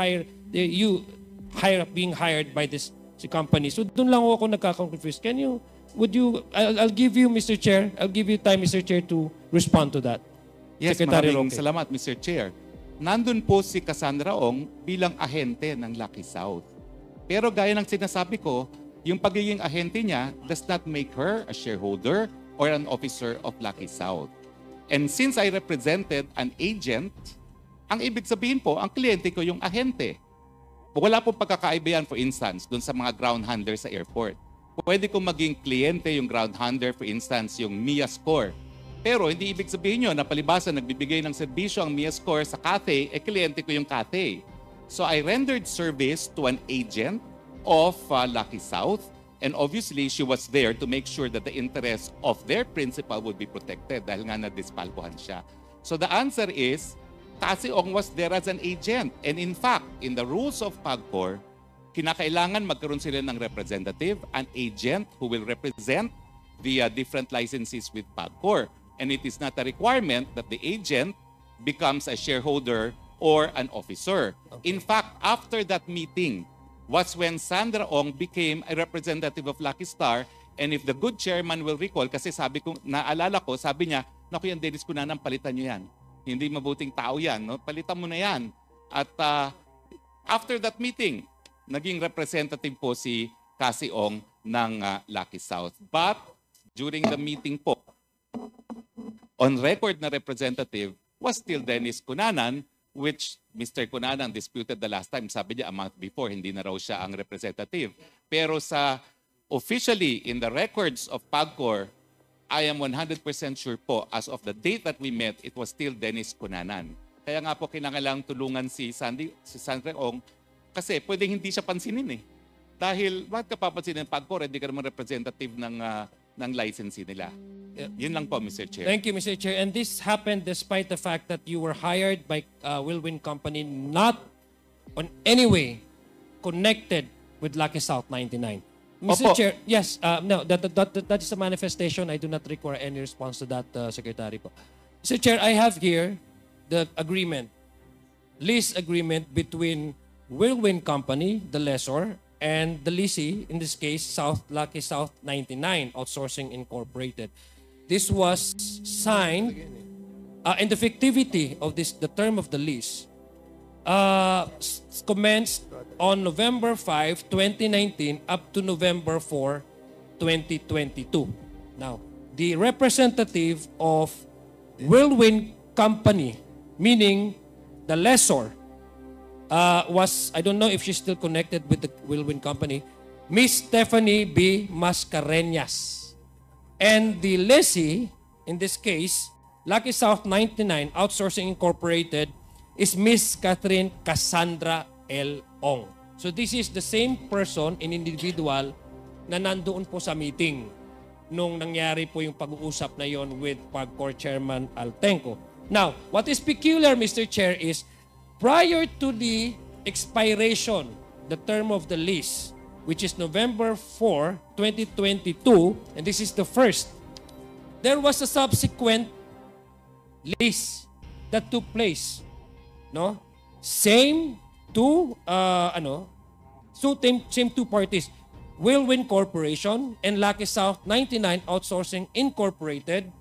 being hired by this company. So doon lang ako nagka-confuse. I'll give you, Mr. Chair, I'll give you time, Mr. Chair, to respond to that. Yes, Secretary maraming Roque. salamat, Mr. Chair. Nandun po si Cassandra Ong bilang ahente ng Lucky South. Pero gaya ng sinasabi ko, yung pagiging ahente niya does not make her a shareholder or an officer of Lucky South. And since I represented an agent, ang ibig sabihin po, ang kliyente ko yung ahente. Wala pong pagkakaiba yan, for instance, dun sa mga ground handler sa airport. Pwede kong maging kliyente yung ground handler, for instance, yung MIA Score. Pero hindi ibig sabihin nyo na palibasa nagbibigay ng serbisyo ang MIA Score sa Cathay, kliyente ko yung Cathay. So I rendered service to an agent of Lucky South, and obviously she was there to make sure that the interests of their principal would be protected dahil nga na-dispalpohan siya. So the answer is, Cassie Ong was there as an agent. And in fact, in the rules of PAGCOR, kinakailangan magkaroon sila ng representative, an agent who will represent the different licenses with PAGCOR. And it is not a requirement that the agent becomes a shareholder or an officer. Okay. In fact, after that meeting was when Sandra Ong became a representative of Lucky Star. And if the good chairman will recall, kasi sabi ko, naalala ko, sabi niya, naku yan, Dennis Cunanan, palitan niyo yan. Hindi mabuting tao yan. No? Palitan mo na yan. At after that meeting, naging representative po si Cassie Ong ng Lucky South. But during the meeting po, on record na representative was still Dennis Cunanan, which Mr. Cunanan disputed the last time. Sabi niya a month before, hindi na raw siya ang representative. Pero sa officially in the records of PAGCOR, I am 100% sure po, as of the date that we met, it was still Dennis Cunanan. Kaya nga po kinakailangang tulungan si Sandra Ong kasi pwedeng hindi siya pansinin eh. Dahil bakit ka papansinin ng PAGCOR, hindi ka naman representative ng licensee nila. Yun lang po, Mr. Chair. Thank you, Mr. Chair. And this happened despite the fact that you were hired by Wilwin Company, not on any way connected with Lucky South 99. Mr. Opo. Chair, yes, no, that is a manifestation. I do not require any response to that, Secretary po. Mr. Chair, I have here the agreement, lease agreement between Wilwin Company, the lessor, and the lessee, in this case, Lucky South 99 Outsourcing Incorporated. This was signed, and the fictivity of the term of the lease commenced on November 5, 2019 up to November 4, 2022. Now, the representative of Wilwin Company, meaning the lessor, was, I don't know if she's still connected with the Wilwin Company, Miss Stephanie B. Mascareñas. And the lessee, in this case, Lucky South 99 Outsourcing Incorporated, is Miss Catherine Cassandra L. Ong. So this is the same person, an individual, na nandoon po sa meeting nung nangyari po yung pag-uusap na yon with PAGCOR Chairman Altenco. Now, what is peculiar, Mr. Chair, is prior to the expiration, the term of the lease, which is November 4, 2022, and this is the first, there was a subsequent lease that took place. No? Same two parties, Wilwin Corporation and Lucky South 99 Outsourcing Incorporated,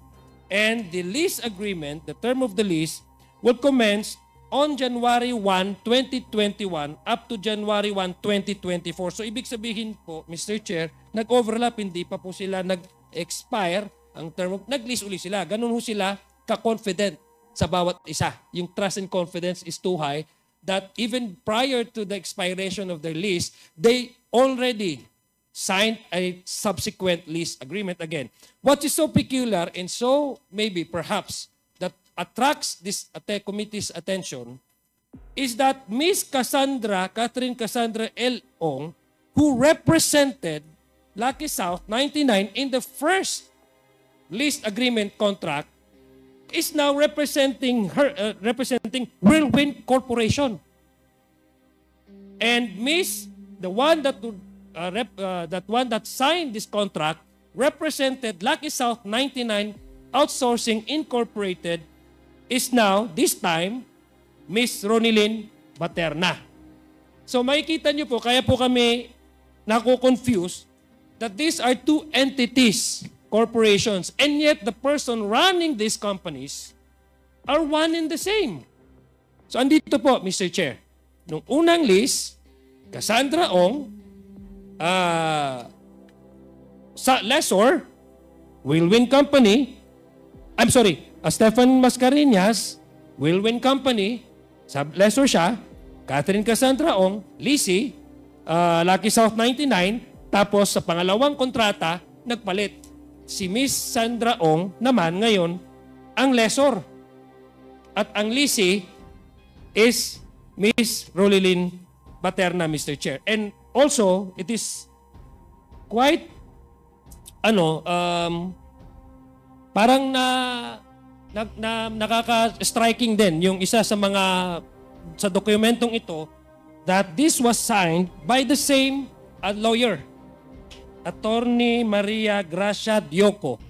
and the lease agreement, the term of the lease, will commence on January 1, 2021 up to January 1, 2024. So ibig sabihin po, Mr. Chair, nag-overlap, hindi pa po sila nag-expire ang term of, nag-lease uli sila. Ganun ho sila ka-confident sa bawat isa. Yung trust and confidence is too high that even prior to the expiration of their lease, they already signed a subsequent lease agreement again. What is so peculiar and so maybe perhaps that attracts this committee's attention is that Miss Catherine Cassandra L. Ong, who represented Lucky South 99 in the first lease agreement contract, is now representing Whirlwind Corporation. And Miss, the one that signed this contract represented Lucky South 99 Outsourcing Incorporated is now, this time, Miss Ronilyn Baterna. So makikita nyo po, kaya po kami nako-confuse that these are two entities, corporations, and yet the person running these companies are one and the same. So andito po, Mr. Chair, nung unang list, Cassandra Ong, sa lessor, Whirlwind Company, Stefan Mascareñas, Whirlwind Company, sa lessor siya, Catherine Cassandra Ong, Lisi, Lucky South 99, tapos sa pangalawang kontrata, nagpalit. Si Miss Sandra Ong naman ngayon ang lessor. At ang Lisi is Miss Ronilyn Baterna, Mr. Chair. And also, it is quite, parang nakaka-striking din yung isa sa mga, sa dokumentong ito, that this was signed by the same lawyer, Attorney Maria Gracia Dioco.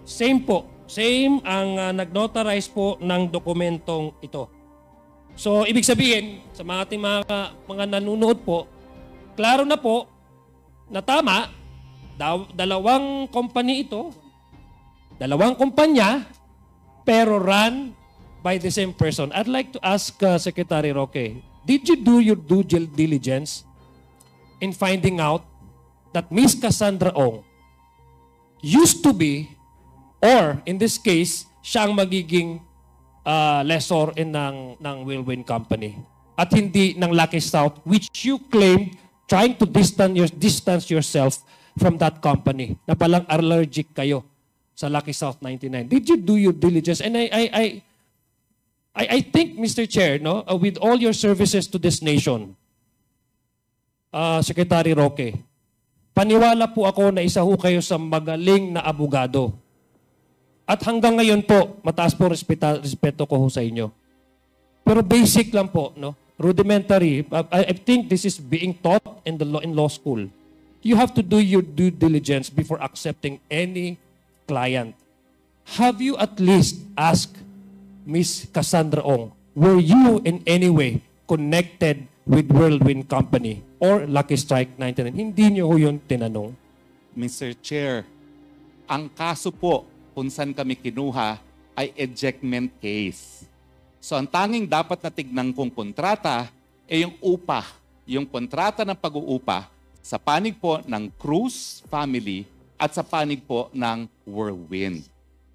Same po. Same ang nag-notarize po ng dokumentong ito. So, ibig sabihin, sa mga ating mga nanonood po, klaro na po na tama, dalawang company ito, dalawang kumpanya, pero run by the same person. I'd like to ask Secretary Roque, did you do your due diligence in finding out that Miss Cassandra Ong used to be, or in this case, siya ang magiging lessor ng Whirlwind Company at hindi ng Lucky South, which you claimed trying to distance yourself from that company na palang allergic kayo sa Lucky South 99. Did you do your diligence? And I think, Mr. Chair, no, with all your services to this nation, Secretary Roque, paniwala po ako na isa ho kayo sa magaling na abogado. At hanggang ngayon po, mataas po respeto ko ho sa inyo. Pero basic lang po, no? Rudimentary. I think this is being taught in law school. You have to do your due diligence before accepting any client. Have you at least asked Miss Cassandra Ong, were you in any way connected with Whirlwind Company or Lucky Strike 99? Hindi niyo ho yun tinanong. Mr. Chair, ang kaso po kung saan kami kinuha ay ejectment case. So ang tanging dapat na tignan kong kontrata ay yung upa, yung kontrata ng pag-uupa sa panig po ng Cruz family at sa panig po ng Whirlwind.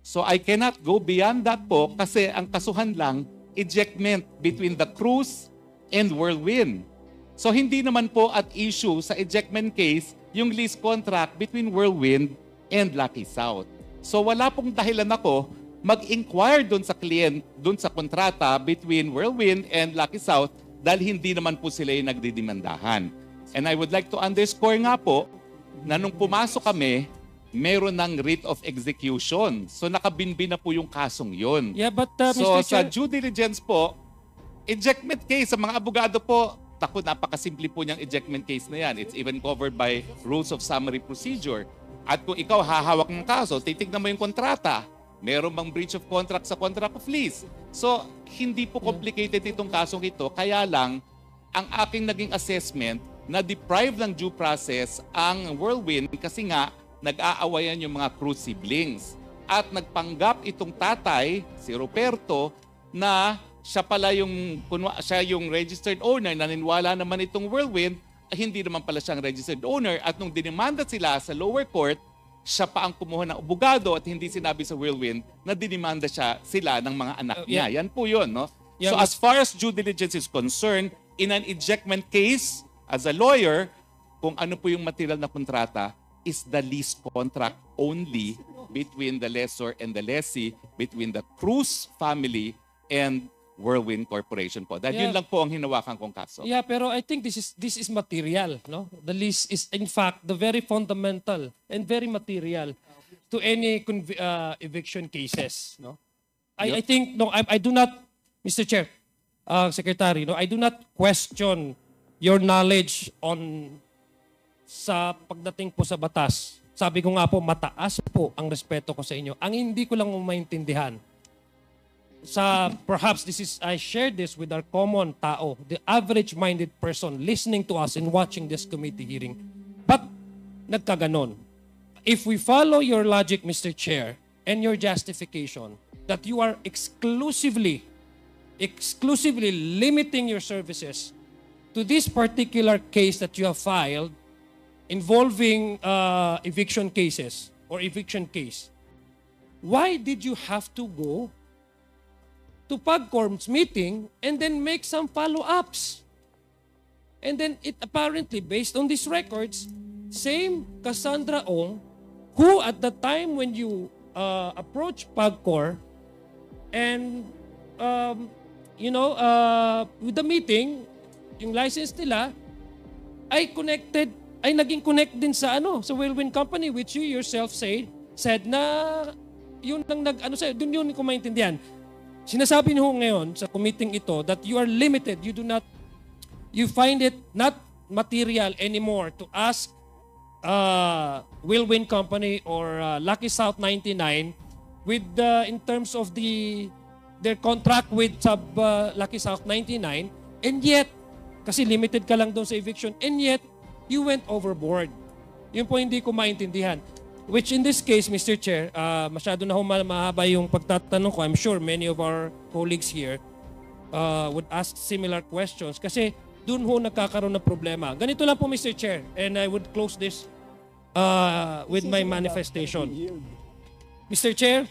So I cannot go beyond that po kasi ang kasuhan lang, ejectment between the Cruz and Whirlwind. So hindi naman po at issue sa ejectment case yung lease contract between Whirlwind and Lucky South. So wala pong dahilan ako mag-inquire doon sa client, doon sa kontrata between Whirlwind and Lucky South dahil hindi naman po sila yung nagdidemandahan. And I would like to underscore nga po na nung pumasok kami, meron ng writ of execution. So nakabinbin na po yung kasong yun. Yeah, but So Mr. sa Chair, due diligence po, ejectment case sa mga abogado po, napakasimple po niyang ejectment case na yan. It's even covered by rules of summary procedure. At kung ikaw hahawak ng kaso, titignan mo yung kontrata. Meron bang breach of contract sa contract of lease? So, hindi po complicated itong kasong ito. Kaya lang, ang aking naging assessment na deprive ng due process ang Whirlwind kasi nga nag-aawayan yung mga Cruz siblings. At nagpanggap itong tatay, si Roberto, na siya pala siya yung registered owner, naniniwala naman itong Whirlwind, hindi naman pala siyang registered owner. At nung dinimanda sila sa lower court, siya pa ang kumuha ng abogado at hindi sinabi sa Whirlwind na dinimanda sila ng mga anak niya. Yan po yun, no? Yeah, So as far as due diligence is concerned, in an ejectment case, as a lawyer, kung ano po yung material na kontrata, is the lease contract only between the lessor and the lessee, between the Cruz family and Whirlwind Corporation po. Dahil yun lang po ang hinawakan kong kaso. yeah, pero I think this is material, no? The lease is in fact the very fundamental and very material to any eviction cases, no? I think I do not, Mr. Chair, Secretary, no, I do not question your knowledge on sa pagdating po sa batas. sabi ko nga po, mataas po ang respeto ko sa inyo. Ang hindi ko lang maintindihan, perhaps I shared this with our common tao, the average-minded person listening to us and watching this committee hearing. But nagkaganon. If we follow your logic, Mr. Chair, and your justification that you are exclusively limiting your services to this particular case that you have filed involving eviction cases or eviction case, why did you have to go to PAGCORM's meeting and then make some follow-ups? And then it apparently, based on these records, same Cassandra Ong, who at the time when you approached PAGCOR and with the meeting, yung license nila ay naging connect din sa Whirlwind Company, which you yourself said na yun lang doon yun ko maintindihan. Sinasabi niyo ngayon sa committee ito that you are limited, you find it not material anymore to ask Whirlwind Company or Lucky South 99 with in terms of their contract with Lucky South 99, and yet kasi limited ka lang doon sa eviction, and yet you went overboard. Yun po hindi ko maintindihan. Which in this case, Mr. Chair, masyado na mahaba yung pagtatanong ko. I'm sure many of our colleagues here would ask similar questions kasi doon ho nagkakaroon ng problema. Ganito lang po, Mr. Chair, and I would close this with my manifestation. Mr. Chair?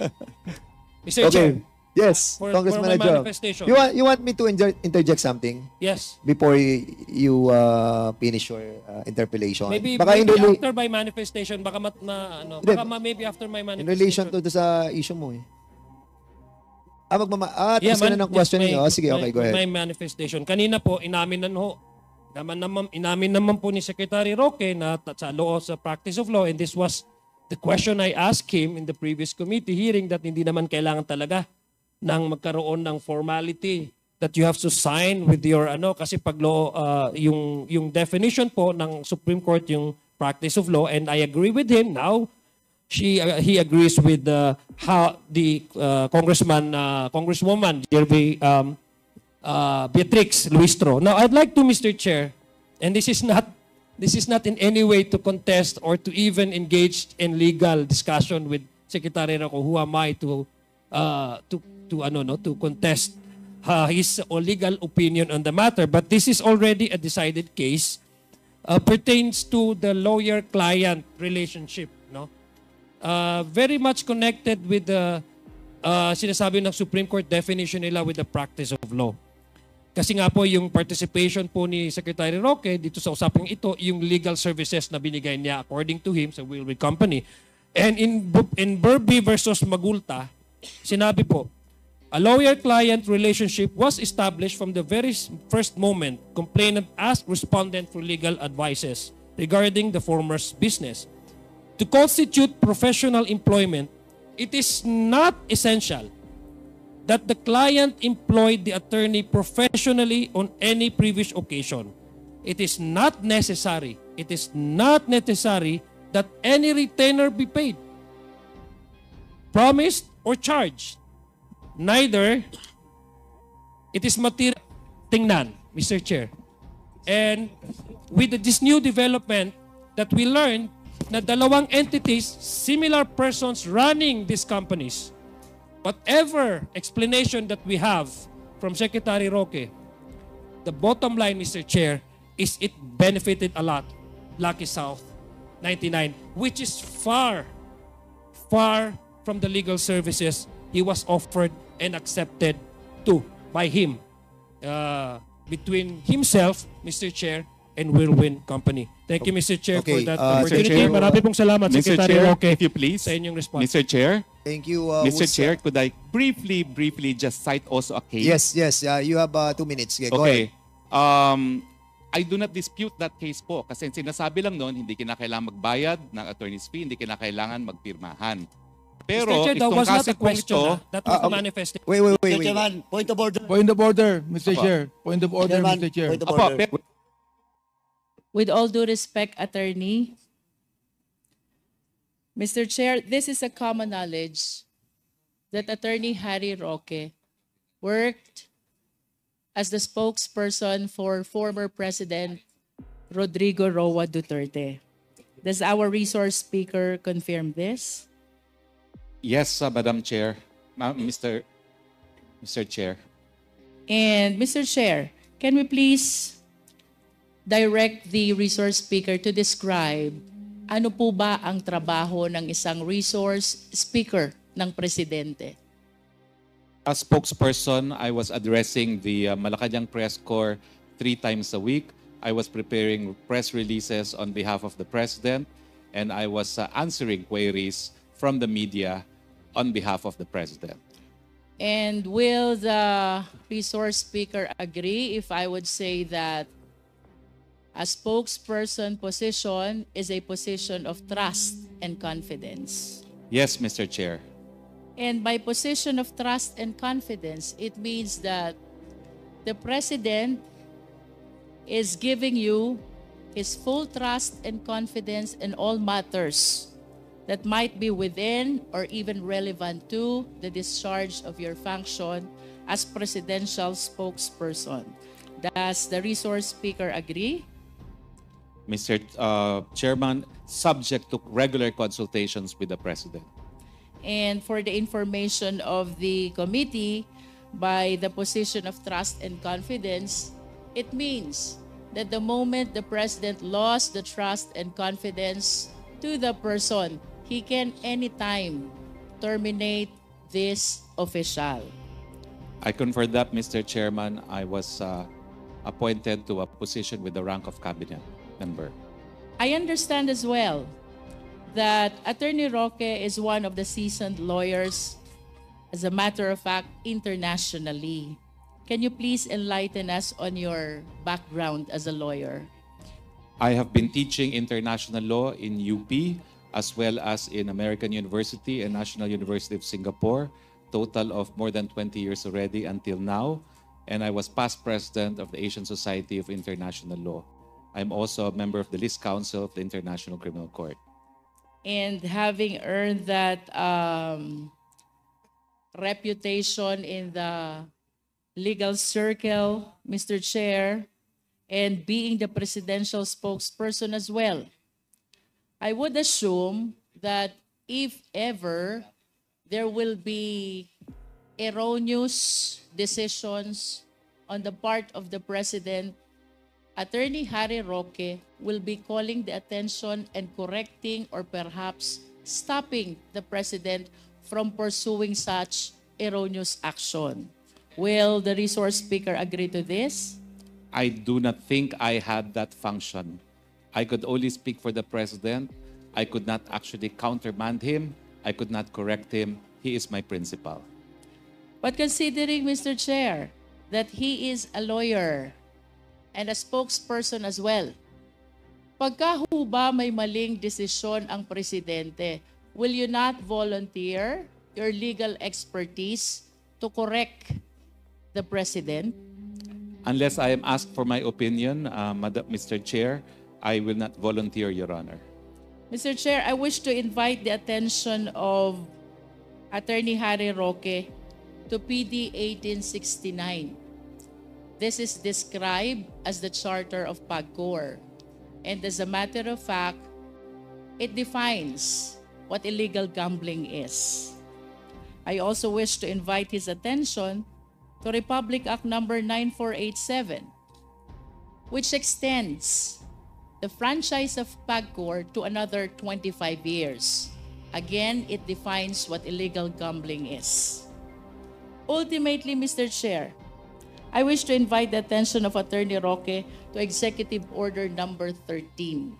Mr. Chair? Yes, For Congressman my Adjong. manifestation. You want me to interject something Yes. before you finish your interpellation? Maybe in after my manifestation, baka maybe after my in manifestation. relation to sa issue mo eh. Tapos na ng questioning. Sige, okay, go ahead. My manifestation. Kanina po, inamin naman po ni Secretary Roque na sa practice of law, and this was the question I asked him in the previous committee hearing, that hindi naman kailangan talaga nang magkaroon ng formality that you have to sign with your kasi pag law yung definition po ng Supreme Court yung practice of law, and I agree with him now. He agrees with how the Congresswoman Beatrix Luistro. Now I'd like to, Mr. Chair, and this is not in any way to contest or to even engage in legal discussion with Secretary Roque. Who am I to contest his legal opinion on the matter? But this is already a decided case, pertains to the lawyer-client relationship, no? Very much connected with the sinasabi ng Supreme Court definition nila with the practice of law. Kasi nga po yung participation po ni Secretary Roque dito sa usaping ito, yung legal services na binigay niya according to him sa Whirlwind Company. And in Burby versus Magulta, sinabi po, a lawyer-client relationship was established from the very first moment complainant asked respondent for legal advices regarding the former's business. To constitute professional employment, it is not essential that the client employed the attorney professionally on any previous occasion. It is not necessary that any retainer be paid, promised, or charged. Neither it is material. Tingnan, Mr. Chair. And with this new development that we learned na dalawang entities, similar persons running these companies, whatever explanation that we have from Secretary Roque, the bottom line, Mr. Chair, is it benefited a lot Lucky South 99, which is far from the legal services he was offered and accepted by him between himself, Mr. Chair, and Whirlwind Company. Thank you, Mr. Chair, for that opportunity. Marami pong salamat, Mr. Secretary Chair, Roque, if you please, sa inyong response. Mr. Chair, Thank you. Mr. Chair, could I briefly just cite also a case? Yes. You have 2 minutes. Okay, go ahead. Okay. I do not dispute that case po kasi sinasabi lang noon, hindi kinakailangan magbayad ng attorney's fee, hindi kinakailangan magpirmahan. Pero Mr. Chair, that itong was not kasi a question. ito, That was the manifestation. Wait. Mr. Chairman, point of order. Point of order, Mr. Apo. Chair. Point of order, Chairman, Mr. Chair. point of Apo, order. With all due respect, attorney, Mr. Chair, this is a common knowledge that Attorney Harry Roque worked as the spokesperson for former President Rodrigo Roa Duterte. Does our resource speaker confirm this? Yes, Madam Chair. Mr. Chair. And Mr. Chair, can we please direct the resource speaker to describe ano po ba ang trabaho ng isang resource speaker ng presidente? As spokesperson, I was addressing the Malacanang Press Corps 3 times a week. I was preparing press releases on behalf of the President, and I was answering queries from the media on behalf of the President. And will the resource speaker agree if I would say that a spokesperson position is a position of trust and confidence? Yes, Mr. Chair. And by position of trust and confidence, it means that the President is giving you his full trust and confidence in all matters that might be within or even relevant to the discharge of your function as presidential spokesperson. Does the resource speaker agree? Mr. Chairman, subject to regular consultations with the President. And for the information of the committee, by the position of trust and confidence, it means that the moment the President lost the trust and confidence to the person, he can anytime terminate this official. I confirm that, Mr. Chairman. I was appointed to a position with the rank of cabinet member. I understand as well that Attorney Roque is one of the seasoned lawyers, as a matter of fact, internationally. Can you please enlighten us on your background as a lawyer? I have been teaching international law in UP as well as in American University and National University of Singapore, total of more than 20 years already until now. And I was past president of the Asian Society of International Law. I'm also a member of the List Council of the International Criminal Court. And having earned that reputation in the legal circle, Mr. Chair, and being the presidential spokesperson as well, I would assume that if ever there will be erroneous decisions on the part of the President, Attorney Harry Roque will be calling the attention and correcting or perhaps stopping the President from pursuing such erroneous action. Will the resource speaker agree to this? I do not think I had that function. I could only speak for the President. I could not actually countermand him. I could not correct him. He is my principal. But considering, Mr. Chair, that he is a lawyer and a spokesperson as well, pagka ho ba may maling desisyon ang presidente, will you not volunteer your legal expertise to correct the president? Unless I am asked for my opinion, Mr. Chair, I will not volunteer, Your Honor. Mr. Chair, I wish to invite the attention of Attorney Harry Roque to PD 1869. This is described as the Charter of PAGCOR. And as a matter of fact, it defines what illegal gambling is. I also wish to invite his attention to Republic Act number 9487, which extends the franchise of PAGCOR to another 25 years. Again, it defines what illegal gambling is. Ultimately, Mr. Chair, I wish to invite the attention of Attorney Roque to Executive Order number 13.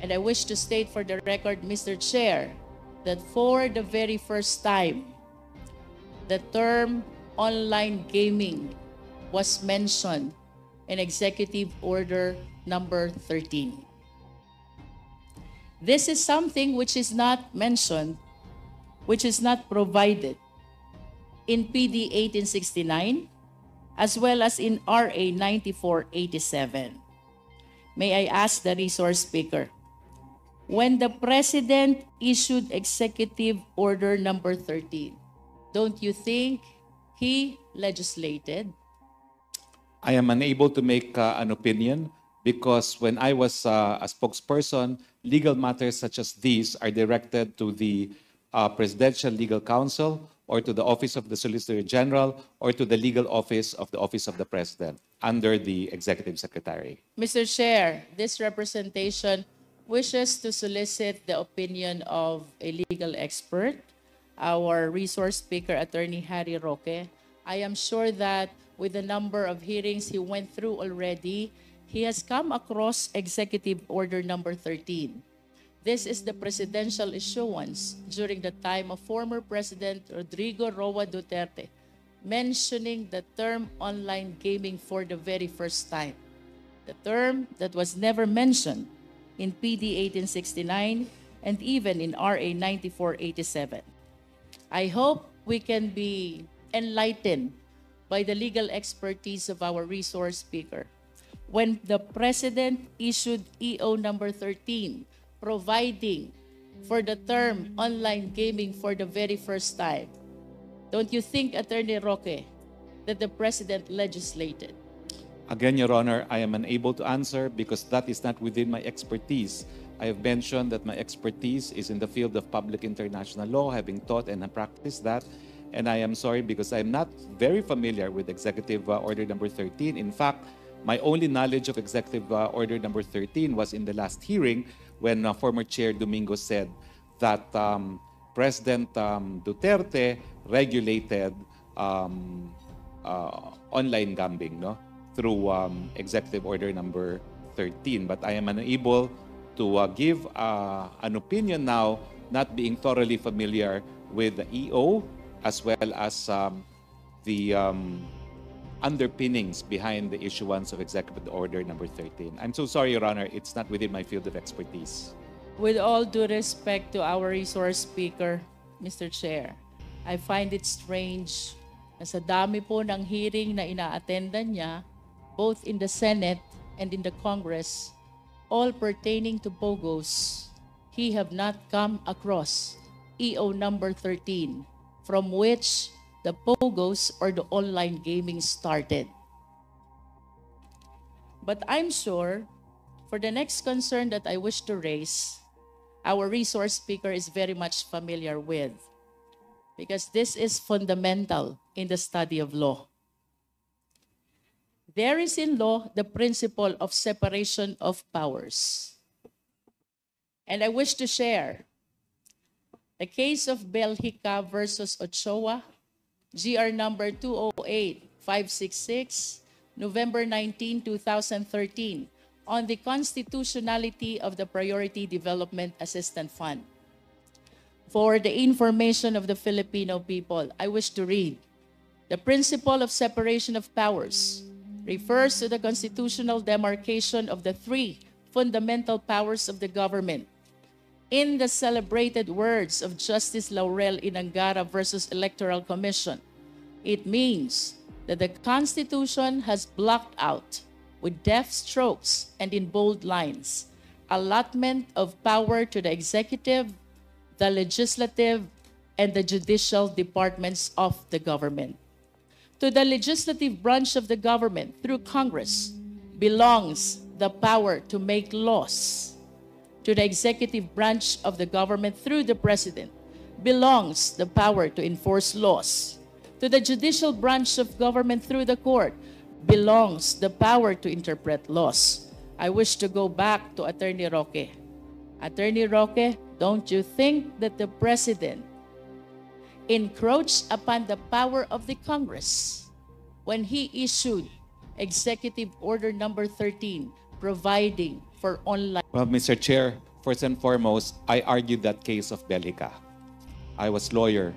And I wish to state for the record, Mr. Chair, that for the very first time, the term online gaming was mentioned in Executive Order number 13. This is something which is not mentioned, which is not provided in PD 1869, as well as in RA 9487. May I ask the resource speaker? when the President issued Executive Order number 13. Don't you think he legislated? I am unable to make an opinion because when I was a spokesperson, legal matters such as these are directed to the Presidential Legal Counsel or to the Office of the Solicitor General or to the legal office of the Office of the President under the Executive Secretary. Mr. Chair, this representation wishes to solicit the opinion of a legal expert, our resource speaker, Attorney Harry Roque. I am sure that with the number of hearings he went through already, he has come across Executive Order number 13. This is the presidential issuance during the time of former President Rodrigo Roa Duterte, mentioning the term online gaming for the very first time. The term that was never mentioned in PD 1869 and even in RA 9487. I hope we can be enlightened by the legal expertise of our resource speaker. When the President issued EO number 13, providing for the term online gaming for the very first time, don't you think, Attorney Roque, that the President legislated? Again, Your Honor, I am unable to answer because that is not within my expertise. I have mentioned that my expertise is in the field of public international law, having taught and practiced that. And I am sorry because I'm not very familiar with Executive Order number 13. In fact, my only knowledge of Executive Order number 13 was in the last hearing when former Chair Domingo said that President Duterte regulated online gambling, no? Through Executive Order number 13. But I am unable to give an opinion now, not being thoroughly familiar with the EO as well as the underpinnings behind the issuance of Executive Order number 13. I'm so sorry, Your Honor, it's not within my field of expertise. With all due respect to our resource speaker, Mr. Chair, I find it strange na sa dami po ng hearing na ina-attendan niya, both in the Senate and in the Congress, all pertaining to POGOs, he have not come across EO number 13, from which the POGOs or the online gaming started. But I'm sure for the next concern that I wish to raise, our resource speaker is very much familiar with, because this is fundamental in the study of law. There is in law the principle of separation of powers. And I wish to share the case of Belgica versus Ochoa, GR number 208566, November 19, 2013, on the constitutionality of the Priority Development Assistance Fund. For the information of the Filipino people, I wish to read. The principle of separation of powers refers to the constitutional demarcation of the three fundamental powers of the government. In the celebrated words of Justice Laurel Inangara versus Electoral Commission, it means that the Constitution has blocked out, with deft strokes and in bold lines, allotment of power to the executive, the legislative, and the judicial departments of the government. To the legislative branch of the government through Congress belongs the power to make laws. To the executive branch of the government through the President belongs the power to enforce laws. To the judicial branch of government through the court belongs the power to interpret laws. I wish to go back to Attorney Roque. Attorney Roque, don't you think that the President encroached upon the power of the Congress when he issued Executive Order number 13, providing for online? Well, Mr. Chair, first and foremost, I argued that case of Belgica. I was lawyer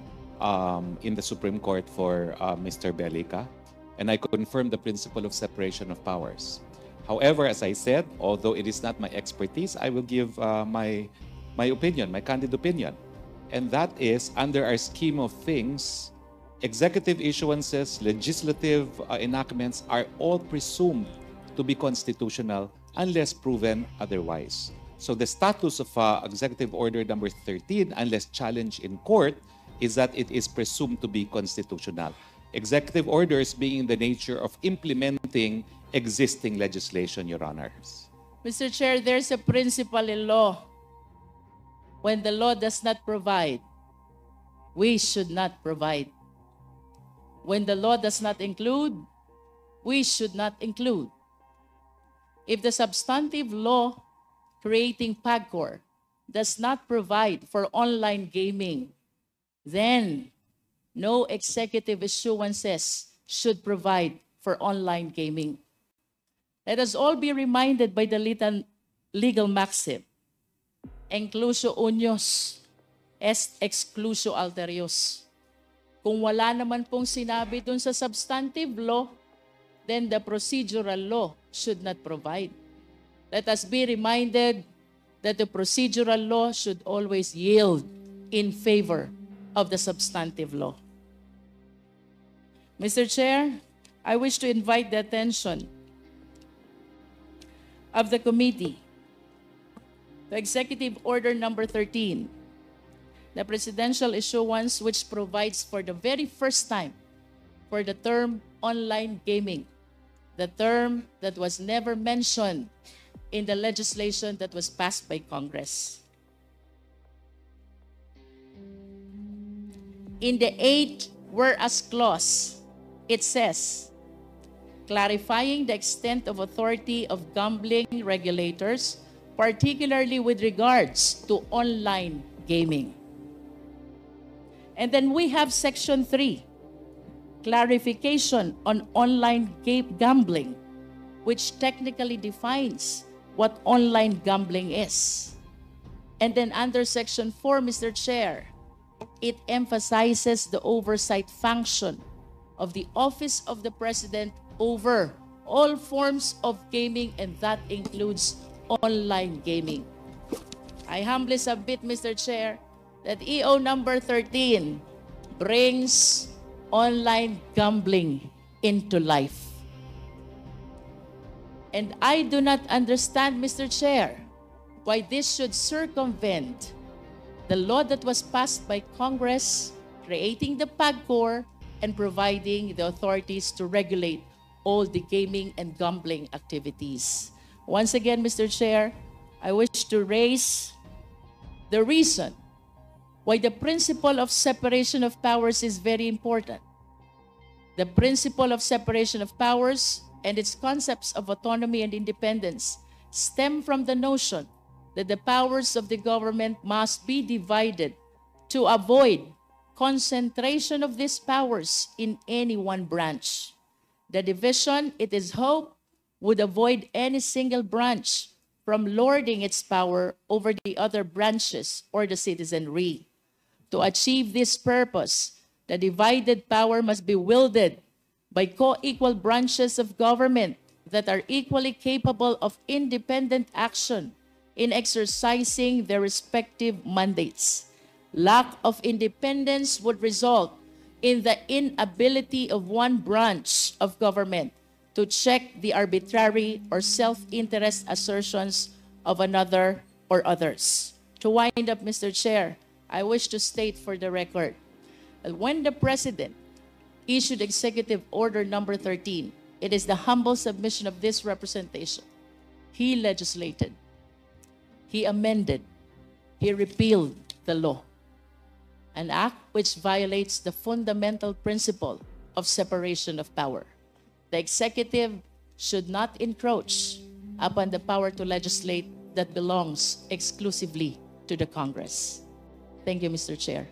in the Supreme Court for Mr. Belgica, and I confirmed the principle of separation of powers. However, as I said, although it is not my expertise, I will give my opinion, my candid opinion. And that is, under our scheme of things, executive issuances, legislative enactments are all presumed to be constitutional unless proven otherwise. So the status of Executive Order number 13, unless challenged in court, is that it is presumed to be constitutional. Executive orders being in the nature of implementing existing legislation, Your Honors. Mr. Chair, there's a principle in law. When the law does not provide, we should not provide. When the law does not include, we should not include. If the substantive law creating PAGCOR does not provide for online gaming, then no executive issuances should provide for online gaming. Let us all be reminded by the legal maxim, inclusio unius est exclusio alterius. Kung wala naman pong sinabi dun sa substantive law, then the procedural law should not provide. Let us be reminded that the procedural law should always yield in favor of the substantive law. Mr. Chair, I wish to invite the attention of the committee to Executive Order number 13, the presidential issuance which provides for the very first time for the term online gaming, the term that was never mentioned in the legislation that was passed by Congress. In the 8th whereas clause, it says, clarifying the extent of authority of gambling regulators, particularly with regards to online gaming. And then we have Section 3, clarification on online gambling, which technically defines what online gambling is. And then under Section 4, Mr. Chair, it emphasizes the oversight function of the Office of the President over all forms of gaming, and that includes online gaming. I humbly submit, Mr. Chair, that EO number 13 brings online gambling into life. And I do not understand, Mr. Chair, why this should circumvent the law that was passed by Congress, creating the PAGCOR and providing the authorities to regulate all the gaming and gambling activities. Once again, Mr. Chair, I wish to raise the reason why the principle of separation of powers is very important. The principle of separation of powers and its concepts of autonomy and independence stem from the notion that the powers of the government must be divided to avoid concentration of these powers in any one branch. The division, it is hoped, would avoid any single branch from lording its power over the other branches or the citizenry. To achieve this purpose, the divided power must be wielded by co-equal branches of government that are equally capable of independent action in exercising their respective mandates. Lack of independence would result in the inability of one branch of government to check the arbitrary or self-interest assertions of another or others. To wind up, Mr. Chair, I wish to state for the record that when the President issued Executive Order number 13, it is the humble submission of this representation. He legislated, he amended, he repealed the law, an act which violates the fundamental principle of separation of power. The executive should not encroach upon the power to legislate that belongs exclusively to the Congress. Thank you, Mr. Chair.